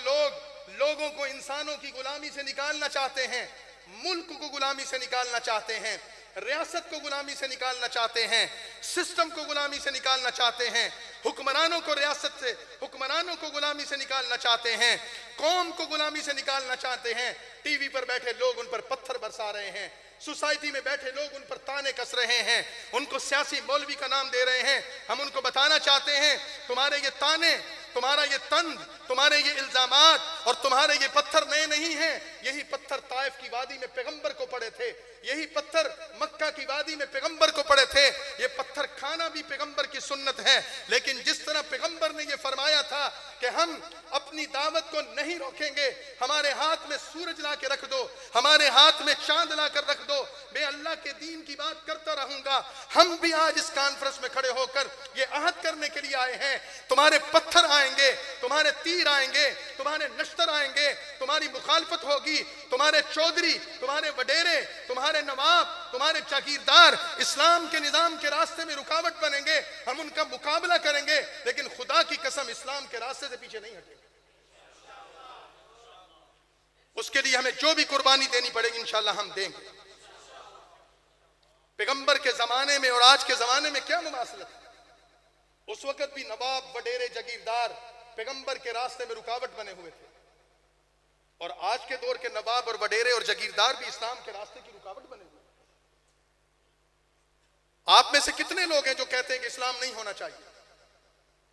لوگوں کو انسانوں کی غلامی سے نکالنا چاہتے ہیں، ملک کو غلامی سے نکالنا چاہتے ہیں، ریاست کو غلامی سے نکالنا چاہتے ہیں، سسٹم کو غلامی سے نکالنا چاہتے ہیں، حکمرانوں کو ریاست سے، حکمرانوں کو غلامی سے نکالنا چاہتے ہیں، قوم کو غلامی سے نکالنا چاہتے ہیں، ٹی وی پر بیٹھے لوگ ان پر پتھر برسا رہے ہیں، سوسائٹی میں بیٹھے لوگ ان پر تانے کس رہے ہیں، ان کو سیاسی مولوی کا نام دے رہے ہیں۔ ہم ان کو بتانا چاہتے ہیں تمہارے یہ تانے، تمہارا یہ طنز، تمہارے یہ الزامات اور تمہارے یہ پتھر نئے نہیں ہیں۔ یہی پتھر طائف کی وادی میں پیغمبر کو پڑے تھے، یہی پتھر مکہ کی وادی میں پیغمبر کو پڑے تھے۔ یہ پتھر کھانا بھی پیغمبر کی سنت ہے، لیکن جس طرح پیغمبر نے یہ فرمایا تھا کہ ہم اپنی دعوت کو نہیں روکیں گے، ہمارے ہاتھ میں سورج لا کے رکھ دو، ہمارے ہاتھ میں چاند لا کر رکھ دو، میں اللہ کے دین کی بات کرتا رہوں گا۔ ہم بھی آج اس کانفرنس میں کھڑے ہو کر یہ عہد کرنے کے لیے آئے ہیں، تمہارے پتھر آئیں گے، تمہارے تیر آئیں گے، تمہارے نشتر آئیں گے، تمہاری مخالفت ہوگی، تمہارے چودھری، تمہارے وڈیرے، تمہارے نواب، تمہارے جاگیردار اسلام کے نظام کے راستے میں رکاوٹ بنیں گے، ہم ان کا مقابلہ کریں گے، لیکن خدا کی قسم اسلام کے راستے سے پیچھے نہیں ہٹیں گے۔ اس کے لیے ہمیں جو بھی قربانی دینی پڑے گی انشاءاللہ ہم دیں گے۔ پیغمبر کے زمانے میں اور آج کے زمانے میں کیا مماثلت ہے؟ اس وقت بھی نواب، وڈیرے، جاگیردار پیغمبر کے راستے میں رکاوٹ بنے ہوئے تھے، اور آج کے دور کے نواب اور وڈیرے اور جاگیردار بھی اسلام کے راستے کی رکاوٹ بنے ہوئے ہیں۔ آپ میں سے کتنے لوگ ہیں جو کہتے ہیں کہ اسلام نہیں ہونا چاہیے؟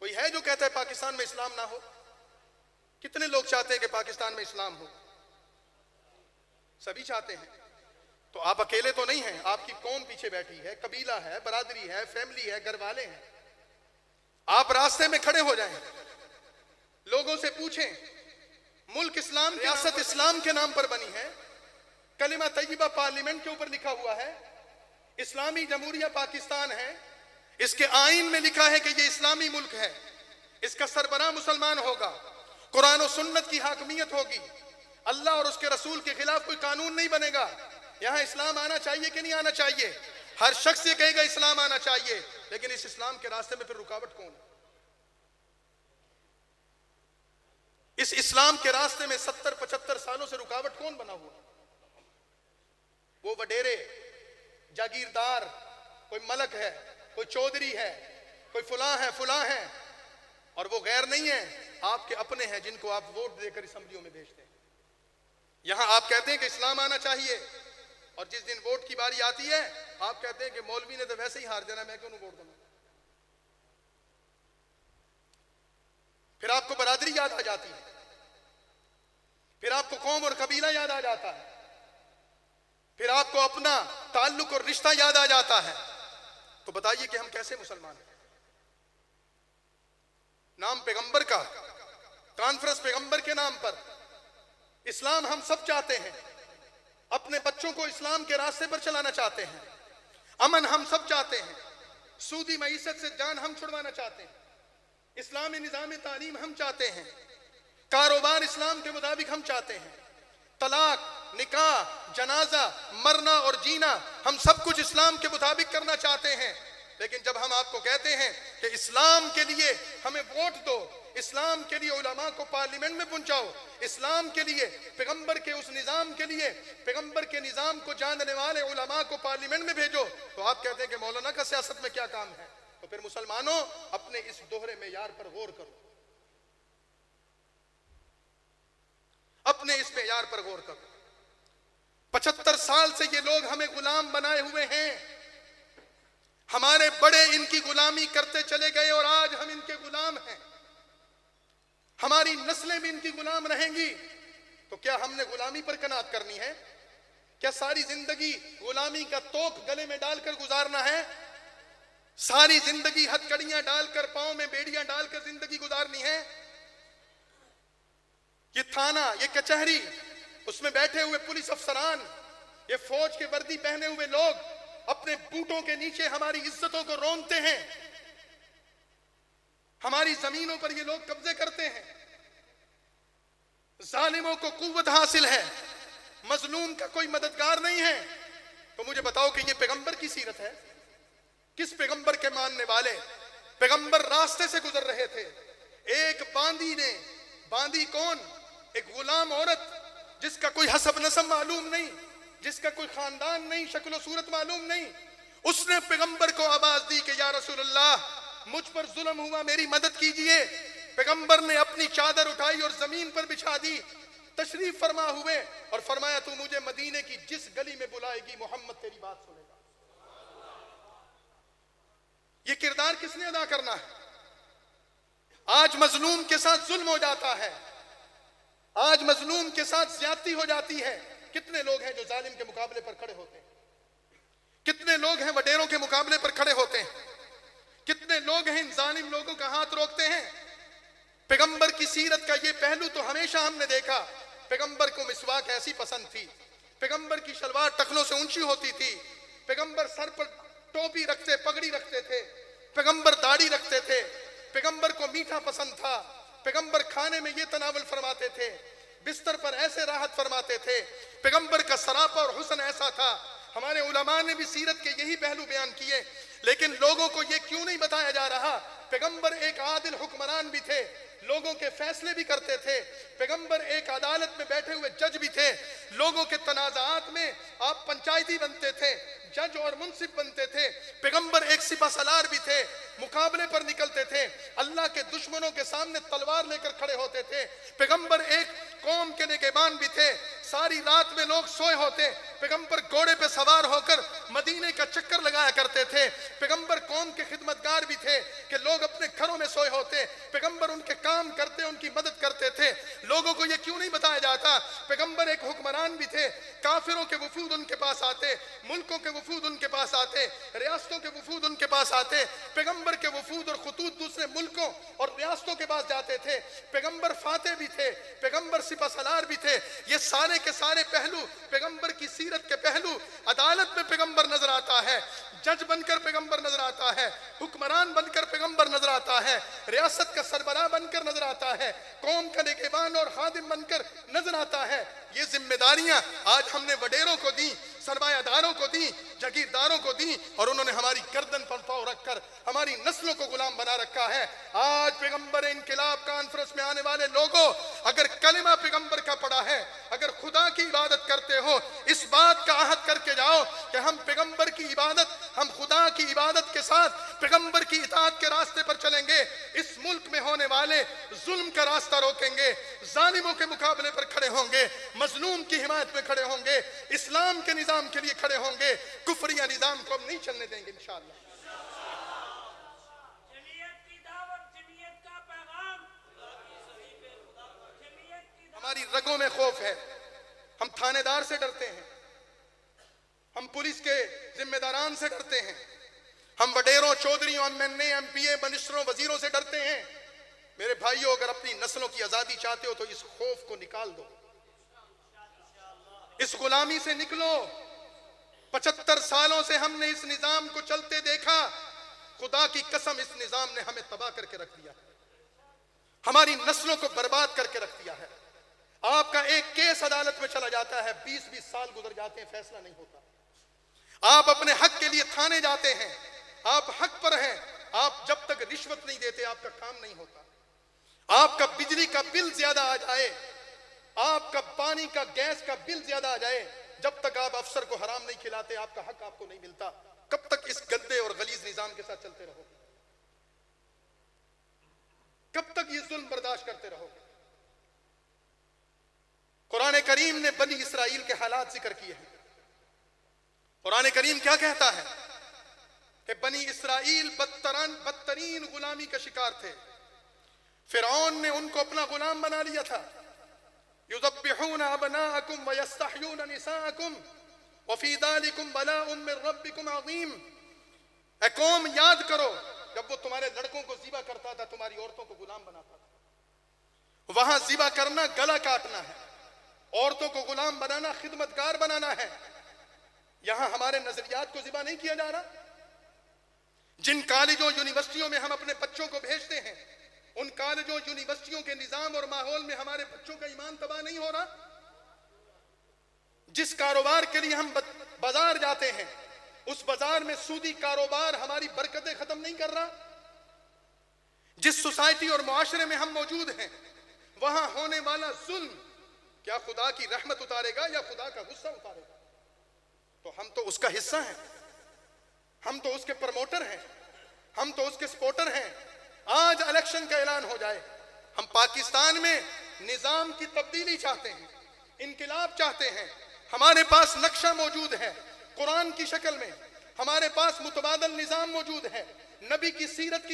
کوئی ہے جو کہتا ہے پاکستان میں اسلام نہ ہو؟ کتنے لوگ چاہتے ہیں کہ پاکستان میں اسلام ہو؟ سبھی چاہتے ہیں۔ تو آپ اکیلے تو نہیں ہیں، آپ کی قوم پیچھے بیٹھی ہے، قبیلہ ہے، برادری ہے، فیملی ہے، گھر والے ہیں۔ آپ راستے میں کھڑے ہو جائیں، لوگوں سے پوچھیں، ملک اسلام، ریاست اسلام کے نام پر بنی ہے، کلمہ طیبہ پارلیمنٹ کے اوپر لکھا ہوا ہے، اسلامی جمہوریہ پاکستان ہے، اس کے آئین میں لکھا ہے کہ یہ اسلامی ملک ہے، اس کا سربراہ مسلمان ہوگا، قرآن و سنت کی حاکمیت ہوگی، اللہ اور اس کے رسول کے خلاف کوئی قانون نہیں بنے گا۔ یہاں اسلام آنا چاہیے کہ نہیں آنا چاہیے؟ ہر شخص یہ کہے گا اسلام آنا چاہیے، لیکن اس اسلام کے راستے میں پھر رکاوٹ کون ہے؟ اس اسلام کے راستے میں 70-75 سالوں سے رکاوٹ کون بنا ہوا؟ وہ وڈیرے، جاگیردار، کوئی ملک ہے، کوئی چودھری ہے، کوئی فلاں ہے، اور وہ غیر نہیں ہیں، آپ کے اپنے ہیں جن کو آپ ووٹ دے کر اسمبلیوں میں بھیجتے ہیں۔ یہاں آپ کہتے ہیں کہ اسلام آنا چاہیے، اور جس دن ووٹ کی باری آتی ہے آپ کہتے ہیں کہ مولوی نے تو ویسے ہی ہار جانا، میں کیوں ووٹ دوں؟ پھر آپ کو برادری یاد آ جاتی ہے، پھر آپ کو قوم اور قبیلہ یاد آ جاتا ہے، پھر آپ کو اپنا تعلق اور رشتہ یاد آ جاتا ہے۔ تو بتائیے کہ ہم کیسے مسلمان ہیں؟ نام پیغمبر کا، کانفرنس پیغمبر کے نام پر، اسلام ہم سب چاہتے ہیں، اپنے بچوں کو اسلام کے راستے پر چلانا چاہتے ہیں، امن ہم سب چاہتے ہیں، سودی معیشت سے جان ہم چھڑوانا چاہتے ہیں، اسلامی نظام تعلیم ہم چاہتے ہیں، کاروبار اسلام کے مطابق ہم چاہتے ہیں، طلاق، نکاح، جنازہ، مرنا اور جینا ہم سب کچھ اسلام کے مطابق کرنا چاہتے ہیں۔ لیکن جب ہم آپ کو کہتے ہیں کہ اسلام کے لیے ہمیں ووٹ دو، اسلام کے لیے علماء کو پارلیمنٹ میں پہنچاؤ، اسلام کے لیے پیغمبر کے اس نظام کے لیے پیغمبر کے نظام کو جاننے والے علماء کو پارلیمنٹ میں بھیجو، تو آپ کہتے ہیں کہ مولانا کا سیاست میں کیا کام ہے؟ تو پھر مسلمانوں اپنے اس دوہرے معیار پر غور کرو، اپنے اس معیار پر غور کرو۔ 75 سال سے یہ لوگ ہمیں غلام بنائے ہوئے ہیں، ہمارے بڑے ان کی غلامی کرتے چلے گئے اور آج ہم ان کے غلام ہیں. ہماری نسلیں بھی ان کی غلام رہیں گی. تو کیا ہم نے غلامی پر قناعت کرنی ہے؟ کیا ساری زندگی غلامی کا توق گلے میں ڈال کر گزارنا ہے؟ ساری زندگی ہتھکڑیاں ڈال کر، پاؤں میں بیڑیاں ڈال کر زندگی گزارنی ہے؟ یہ تھانہ، یہ کچہری، اس میں بیٹھے ہوئے پولیس افسران، یہ فوج کے وردی پہنے ہوئے لوگ اپنے بوٹوں کے نیچے ہماری عزتوں کو رونگتے ہیں. ہماری زمینوں پر یہ لوگ قبضے کرتے ہیں. ظالموں کو قوت حاصل ہے، مظلوم کا کوئی مددگار نہیں ہے. تو مجھے بتاؤ کہ یہ پیغمبر کی سیرت ہے؟ کس پیغمبر کے ماننے والے؟ پیغمبر راستے سے گزر رہے تھے، ایک باندی نے، باندی کون؟ ایک غلام عورت جس کا کوئی حسب نسب معلوم نہیں، جس کا کوئی خاندان نہیں، شکل و صورت معلوم نہیں، اس نے پیغمبر کو آواز دی کہ یا رسول اللہ مجھ پر ظلم ہوا، میری مدد کیجئے. پیغمبر نے اپنی چادر اٹھائی اور زمین پر بچھا دی، تشریف فرما ہوئے اور فرمایا تو مجھے مدینے کی جس گلی میں بلائے گی محمد تیری بات سنے گا. یہ کردار کس نے ادا کرنا ہے؟ آج مظلوم کے ساتھ ظلم ہو جاتا ہے، آج مظلوم کے ساتھ زیادتی ہو جاتی ہے. کتنے لوگ ہیں جو ظالم کے مقابلے پر کھڑے ہوتے ہیں؟ کتنے لوگ ہیں وڈیروں کے مقابلے پر کھڑے ہوتے ہیں؟ کتنے لوگ ہیں ان ظالم لوگوں کا ہاتھ روکتے ہیں؟ پیغمبر کی سیرت کا یہ پہلو تو ہمیشہ ہم نے دیکھا. پیغمبر کو مسواک ایسی پسند تھی، پیغمبر کی شلوار ٹخنوں سے اونچی ہوتی تھی، پیغمبر سر پر ٹوپی رکھتے، پگڑی رکھتے تھے، پیغمبر داڑھی رکھتے تھے، پیغمبر کو میٹھا پسند تھا، پیغمبر کھانے میں یہ تناول فرماتے تھے، بستر پر ایسے راحت فرماتے تھے، پیغمبر کا سراپا اور حسن ایسا تھا. ہمارے علماء نے بھی سیرت کے یہی پہلو بیان کیے، لیکن لوگوں کو یہ کیوں نہیں بتایا جا رہا؟ پیغمبر ایک عادل حکمران بھی تھے، لوگوں کے فیصلے بھی کرتے تھے. پیغمبر ایک عدالت میں بیٹھے ہوئے جج بھی تھے، لوگوں کے تنازعات میں آپ پنچایتی بنتے تھے، جج اور منصف بنتے تھے. پیغمبر ایک سپہ سالار بھی تھے، مقابلے پر نکلتے تھے، اللہ کے دشمنوں کے سامنے تلوار لے کر کھڑے ہوتے تھے. پیغمبر ایک قوم کے نگہبان بھی تھے، ساری رات میں لوگ سوئے ہوتے، پیغمبر گھوڑے پہ سوار ہو کر مدینے کا چکر لگایا کرتے تھے. پیغمبر قوم کے خدمتگار بھی تھے کہ لوگ اپنے گھروں میں سوئے ہوتے، پیغمبر ان کے کام کرتے، ان کی مدد کرتے تھے. لوگوں کو یہ کیوں نہیں بتایا جاتا؟ پیغمبر ایک حکمران بھی تھے، کافروں کے وفود ان کے پاس آتے، ملکوں کے وفود ان کے پاس آتے، ریاستوں کے وفود ان کے پاس آتے. پیغمبر کے وفود اور خطوط دوسرے ملکوں اور ریاستوں کے پاس جاتے تھے. پیغمبر فاتح بھی تھے، پیغمبر سپہ سالار بھی تھے. یہ سارے کے سارے پہلو پیغمبر کی سیرت کے پہلو. عدالت میں پیغمبر نظر آتا ہے، جج بن کر پیغمبر نظر آتا ہے، حکمران بن کر پیغمبر نظر آتا ہے، ریاست کا سربراہ بن کر نظر آتا ہے، قوم کا نگہبان اور خادم بن کر نظر آتا ہے. یہ ذمہ داریاں آج ہم نے وڈیروں کو دیں، سرمایہ داروں کو دیں، جاگیرداروں کو دیں، اور انہوں نے ہماری گردن پر پاؤں رکھ کر ہماری نسلوں کو غلام بنا رکھا ہے. آج پیغمبر انقلاب کانفرنس میں آنے والے لوگوں، اگر کلمہ پیغمبر کا پڑا ہے، اگر خدا کی عبادت کرتے ہو، اس بات کا عہد کر کے جاؤ کہ ہم پیغمبر کی عبادت، ہم خدا کی عبادت کے ساتھ پیغمبر کی اطاعت کے راستے پر چلیں گے. اس ملک میں ہونے والے ظلم کا راستہ روکیں گے، ظالموں کے مقابلے پر کھڑے ہوں گے، مظلوم کی حمایت میں کھڑے ہوں گے، اسلام کے نظام کے لیے کھڑے ہوں گے. کفریہ نظام کو ہم نہیں چلنے دیں گے انشاءاللہ. ہماری رگوں میں خوف ہے، ہم تھانے دار سے ڈرتے ہیں، ہم پولیس کے ذمہ داران سے ڈرتے ہیں، ہم وڈیروں، چودھریوں، ایم این اے، ایم پی اے، منسٹروں، وزیروں سے ڈرتے ہیں. میرے بھائیوں، اگر اپنی نسلوں کی آزادی چاہتے ہو تو اس خوف کو نکال دو، اس غلامی سے نکلو. 75 سالوں سے ہم نے اس نظام کو چلتے دیکھا. خدا کی قسم اس نظام نے ہمیں تباہ کر کے رکھ دیا ہے، ہماری نسلوں کو برباد کر کے رکھ دیا ہے. آپ کا ایک کیس عدالت میں چلا جاتا ہے، 20 سال گزر جاتے ہیں، فیصلہ نہیں ہوتا. آپ اپنے حق کے لیے تھانے جاتے ہیں، آپ حق پر ہیں، آپ جب تک رشوت نہیں دیتے آپ کا کام نہیں ہوتا. آپ کا بجلی کا بل زیادہ آ جائے، آپ کا پانی کا، گیس کا بل زیادہ آ جائے، جب تک آپ افسر کو حرام نہیں کھلاتے آپ کا حق آپ کو نہیں ملتا. کب تک اس گندے اور غلیظ نظام کے ساتھ چلتے رہو گے؟ کب تک یہ ظلم برداشت کرتے رہو گے؟ قرآن کریم نے بنی اسرائیل کے حالات ذکر کیے ہیں. قرآن کریم کیا کہتا ہے؟ کہ بنی اسرائیل بدترین غلامی کا شکار تھے. فرعون نے ان کو اپنا غلام بنا لیا تھا. یذبحون ابناءکم ویستحیون نساءکم وفی ذالکم بلاء من ربکم عظیم. اے قوم یاد کرو جب وہ تمہارے لڑکوں کو ذبح کرتا تھا، تمہاری عورتوں کو غلام بناتا تھا. وہاں ذبح کرنا گلا کاٹنا ہے، عورتوں کو غلام بنانا خدمتگار بنانا ہے. یہاں ہمارے نظریات کو ذبح نہیں کیا جا رہا. جن کالجوں یونیورسٹیوں میں ہم اپنے بچوں کو بھیجتے ہیں، ان کالجوں یونیورسٹیوں کے نظام اور ماحول میں ہمارے بچوں کا ایمان تباہ نہیں ہو رہا. جس کاروبار کے لیے ہم بازار جاتے ہیں، اس بازار میں سودی کاروبار ہماری برکتیں ختم نہیں کر رہا. جس سوسائٹی اور معاشرے میں ہم موجود ہیں، وہاں ہونے والا ظلم کیا خدا کی رحمت اتارے گا یا خدا کا غصہ اتارے گا؟ تو ہم تو اس کا حصہ ہیں، ہم تو اس کے پروموٹر ہیں، ہم تو اس کے سپورٹر ہیں. آج الیکشن کا اعلان ہو جائے، ہم پاکستان میں نظام کی تبدیلی چاہتے ہیں، انقلاب چاہتے ہیں. ہمارے پاس نقشہ موجود ہے قرآن کی شکل میں، ہمارے پاس متبادل نظام موجود ہے نبی کی سیرت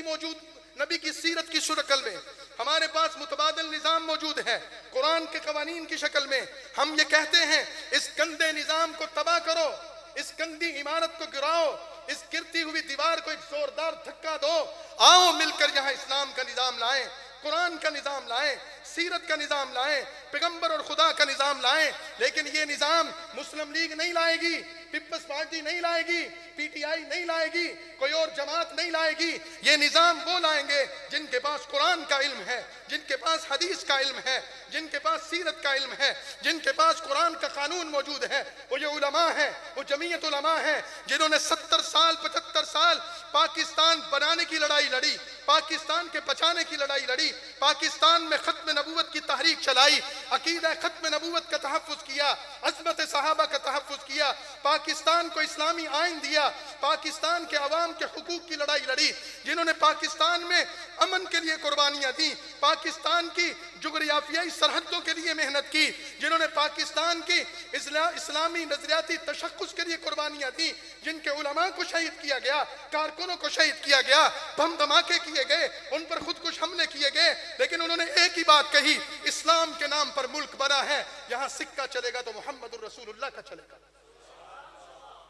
کی شکل میں، ہمارے پاس متبادل نظام موجود ہے قرآن کے قوانین کی شکل میں. ہم یہ کہتے ہیں اس گندے نظام کو تباہ کرو، اس گندی عمارت کو گراؤ، اس گرتی ہوئی دیوار کو ایک زوردار دھکا دو. آؤ مل کر یہاں اسلام کا نظام لائیں، قرآن کا نظام لائیں، سیرت کا نظام لائیں، پیغمبر اور خدا کا نظام لائیں. لیکن یہ نظام مسلم لیگ نہیں لائے گی، پیپلز پارٹی نہیں لائے گی، پی ٹی آئی نہیں لائے گی، کوئی اور جماعت نہیں لائے گی. یہ نظام وہ لائیں گے جن کے پاس قرآن کا علم ہے، جن کے پاس حدیث کا علم ہے، جن کے پاس سیرت کا علم ہے، جن کے پاس قرآن کا قانون موجود ہے. وہ یہ علماء ہیں، وہ جمعیت علماء ہیں جنہوں نے 70 سال 75 سال پاکستان بنانے کی لڑائی لڑی، پاکستان کے بچانے کی لڑائی لڑی، پاکستان میں ختم نبوت کی تحریک چلائی، عقیدہ ختم نبوت کا تحفظ کیا، عظمت صحابہ کا تحفظ کیا، پاکستان کو اسلامی آئین دیا، پاکستان کے عوام کے حقوق کی لڑائی لڑی. جنہوں نے پاکستان میں امن کے لیے قربانیاں دی، پاکستان کی جغرافیائی سرحدوں کے لیے محنت کی، جنہوں نے پاکستان کی اسلامی نظریاتی تشخص کے لیے قربانیاں دی، جن کے علماء کو شہید کیا گیا، کارکنوں کو شہید کیا گیا، بم دھماکے کیے گئے، ان پر خودکش حملے کیے گئے. لیکن انہوں نے ایک ہی بات کہی، اسلام کے نام پر ملک بنا ہے، یہاں سکہ چلے گا تو محمد الرسول اللہ کا چلے گا.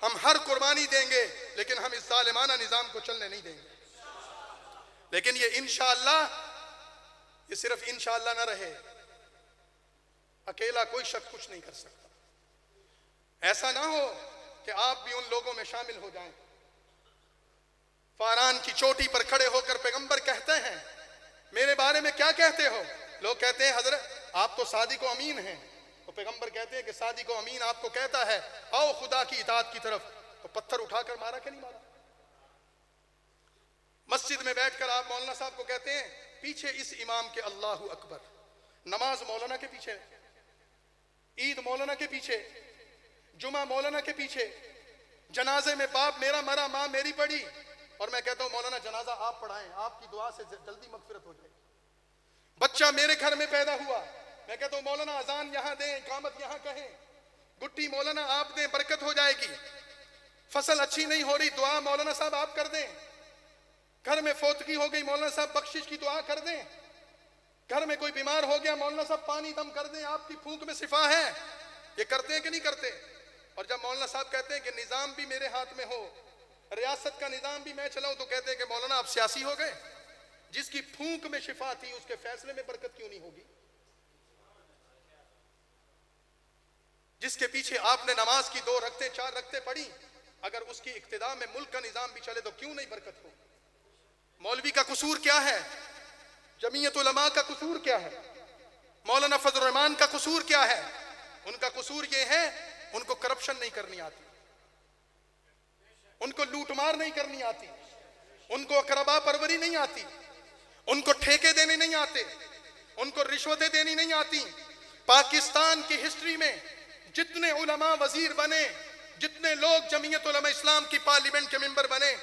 ہم ہر قربانی دیں گے لیکن ہم اس ظالمانہ نظام کو چلنے نہیں دیں گے. لیکن یہ انشاءاللہ، یہ صرف انشاءاللہ نہ رہے، اکیلا کوئی شخص کچھ نہیں کر سکتا. ایسا نہ ہو کہ آپ بھی ان لوگوں میں شامل ہو جائیں. فاران کی چوٹی پر کھڑے ہو کر پیغمبر کہتے ہیں میرے بارے میں کیا کہتے ہو؟ لوگ کہتے ہیں حضرت آپ تو صادق و امین ہیں. تو پیغمبر کہتے ہیں کہ صادق و امین آپ کو کہتا ہے آؤ خدا کی اطاعت کی طرف، تو پتھر اٹھا کر مارا کہ نہیں مارا؟ مسجد میں بیٹھ کر آپ مولانا صاحب کو کہتے ہیں پیچھے اس امام کے اللہ اکبر، نماز مولانا کے پیچھے، عید مولانا کے پیچھے، جمعہ مولانا کے پیچھے، جنازے میں باپ میرا مرا ماں میری پڑی، اور میں کہتا ہوں مولانا جنازہ آپ پڑھائیں، آپ کی دعا سے جلدی مغفرت ہو جائے. بچہ میرے گھر میں پیدا ہوا، میں کہتا ہوں مولانا اذان یہاں دیں، اقامت یہاں کہیں، گٹی مولانا آپ دیں، برکت ہو جائے گی. فصل اچھی نہیں ہو رہی، دعا مولانا صاحب آپ کر دیں. گھر میں فوتگی ہو گئی، مولانا صاحب بخشش کی دعا کر دیں. گھر میں کوئی بیمار ہو گیا، مولانا صاحب پانی دم کر دیں، آپ کی پھونک میں شفا ہے. یہ کرتے ہیں کہ نہیں کرتے؟ اور جب مولانا صاحب کہتے ہیں کہ نظام بھی میرے ہاتھ میں ہو، ریاست کا نظام بھی میں چلاؤں، تو کہتے ہیں کہ مولانا آپ سیاسی ہو گئے. جس کی پھونک میں شفا تھی اس کے فیصلے میں برکت کیوں نہیں ہوگی؟ جس کے پیچھے آپ نے نماز کی 2 رکعتیں 4 رکعتیں پڑھی، اگر اس کی اقتداء میں ملک کا نظام بھی چلے تو کیوں نہیں برکت ہو؟ مولوی کا قصور کیا ہے؟ جمعیت علماء کا قصور کیا ہے؟ مولانا فضل الرحمان کا قصور کیا ہے؟ ان کا قصور یہ ہے ان کو کرپشن نہیں کرنی آتی، ان کو لوٹ مار نہیں کرنی آتی، ان کو اقربا پروری نہیں آتی، ان کو ٹھیکے دینے نہیں آتے، ان کو رشوتیں دینی نہیں آتی. پاکستان کی ہسٹری میں جتنے علماء وزیر بنے، جتنے لوگ جمعیت علماء اسلام کی پارلیمنٹ کے ممبر بنے،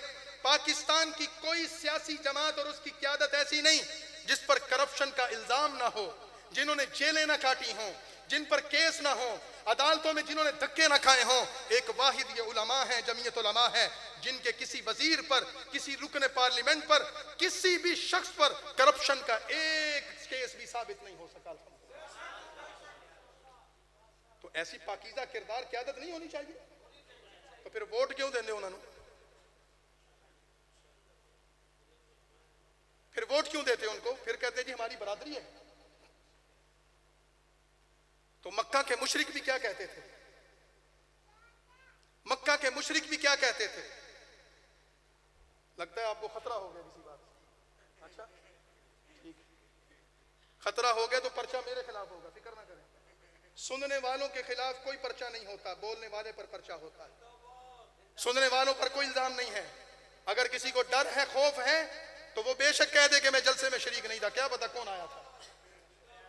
پاکستان کی کوئی سیاسی جماعت اور اس کی قیادت ایسی نہیں جس پر کرپشن کا الزام نہ ہو، جنہوں نے جیلیں نہ کاٹی ہوں، جن پر کیس نہ ہو، عدالتوں میں جنہوں نے دھکے نہ کھائے ہوں، ایک واحد یہ علماء ہیں، جمعیت علماء ہے، جن کے کسی وزیر پر، کسی رکن پارلیمنٹ پر، کسی بھی شخص پر کرپشن کا ایک کیس بھی ثابت نہیں ہو سکا۔ تو ایسی پاکیزہ کردار قیادت نہیں ہونی چاہیے؟ تو پھر ووٹ کیوں دیندے انہوں نے؟ پھر ووٹ کیوں دیتے ان کو؟ پھر کہتے ہیں جی ہماری برادری ہے۔ تو مکہ کے مشرک بھی کیا کہتے تھے؟ مکہ کے مشرک بھی کیا کہتے تھے؟ لگتا ہے آپ کو خطرہ ہو گیا کسی بات سے۔ اچھا ٹھیک، خطرہ ہو گیا تو پرچہ میرے خلاف ہوگا، فکر نہ کریں۔ سننے والوں کے خلاف کوئی پرچہ نہیں ہوتا، بولنے والے پر پرچہ ہوتا ہے۔ سننے والوں پر کوئی الزام نہیں ہے۔ اگر کسی کو ڈر ہے، خوف ہے، تو وہ بے شک کہہ دے کہ میں جلسے میں شریک نہیں تھا، کیا پتا کون آیا تھا۔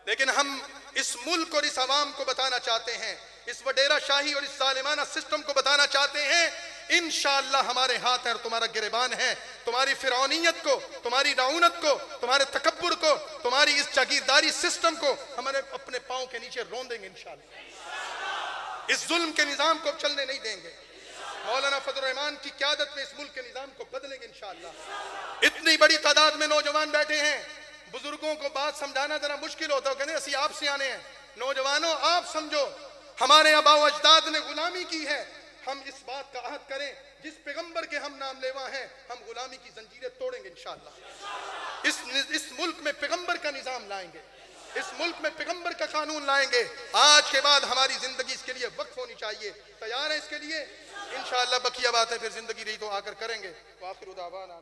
لیکن ہم اس ملک اور اس عوام کو بتانا چاہتے ہیں، اس وڈیرہ شاہی اور اس ظالمانہ سسٹم کو بتانا چاہتے ہیں، انشاءاللہ ہمارے ہاتھ ہے اور تمہارا گریبان ہے۔ تمہاری فرعونیت کو، تمہاری رعونت کو، تمہارے تکبر کو، تمہاری اس جاگیرداری سسٹم کو ہمارے اپنے پاؤں کے نیچے رون دیں گے انشاءاللہ۔ اس ظلم کے نظام کو چلنے نہیں دیں گے۔ مولانا فضل الرحمان کی قیادت میں اس ملک کے نظام کو بدلیں گے انشاءاللہ۔ اتنی بڑی تعداد میں نوجوان بیٹھے ہیں، بزرگوں کو بات سمجھانا ذرا مشکل ہوتا ہے، کہتے ہیں اسی آپ سے آنے ہیں۔ نوجوانوں آپ سمجھو، ہمارے آباء و اجداد نے غلامی کی ہے، ہم اس بات کا عہد کریں جس پیغمبر کے ہم نام لیوا ہیں، ہم غلامی کی زنجیریں توڑیں گے انشاءاللہ۔ اس ملک میں پیغمبر کا نظام لائیں گے، اس ملک میں پیغمبر کا قانون لائیں گے۔ آج کے بعد ہماری زندگی اس کے لیے وقف ہونی چاہیے۔ تیار ہے اس کے لیے؟ انشاءاللہ بقیہ باتیں پھر زندگی رہی تو آ کر کریں گے۔ وآخر دعوانا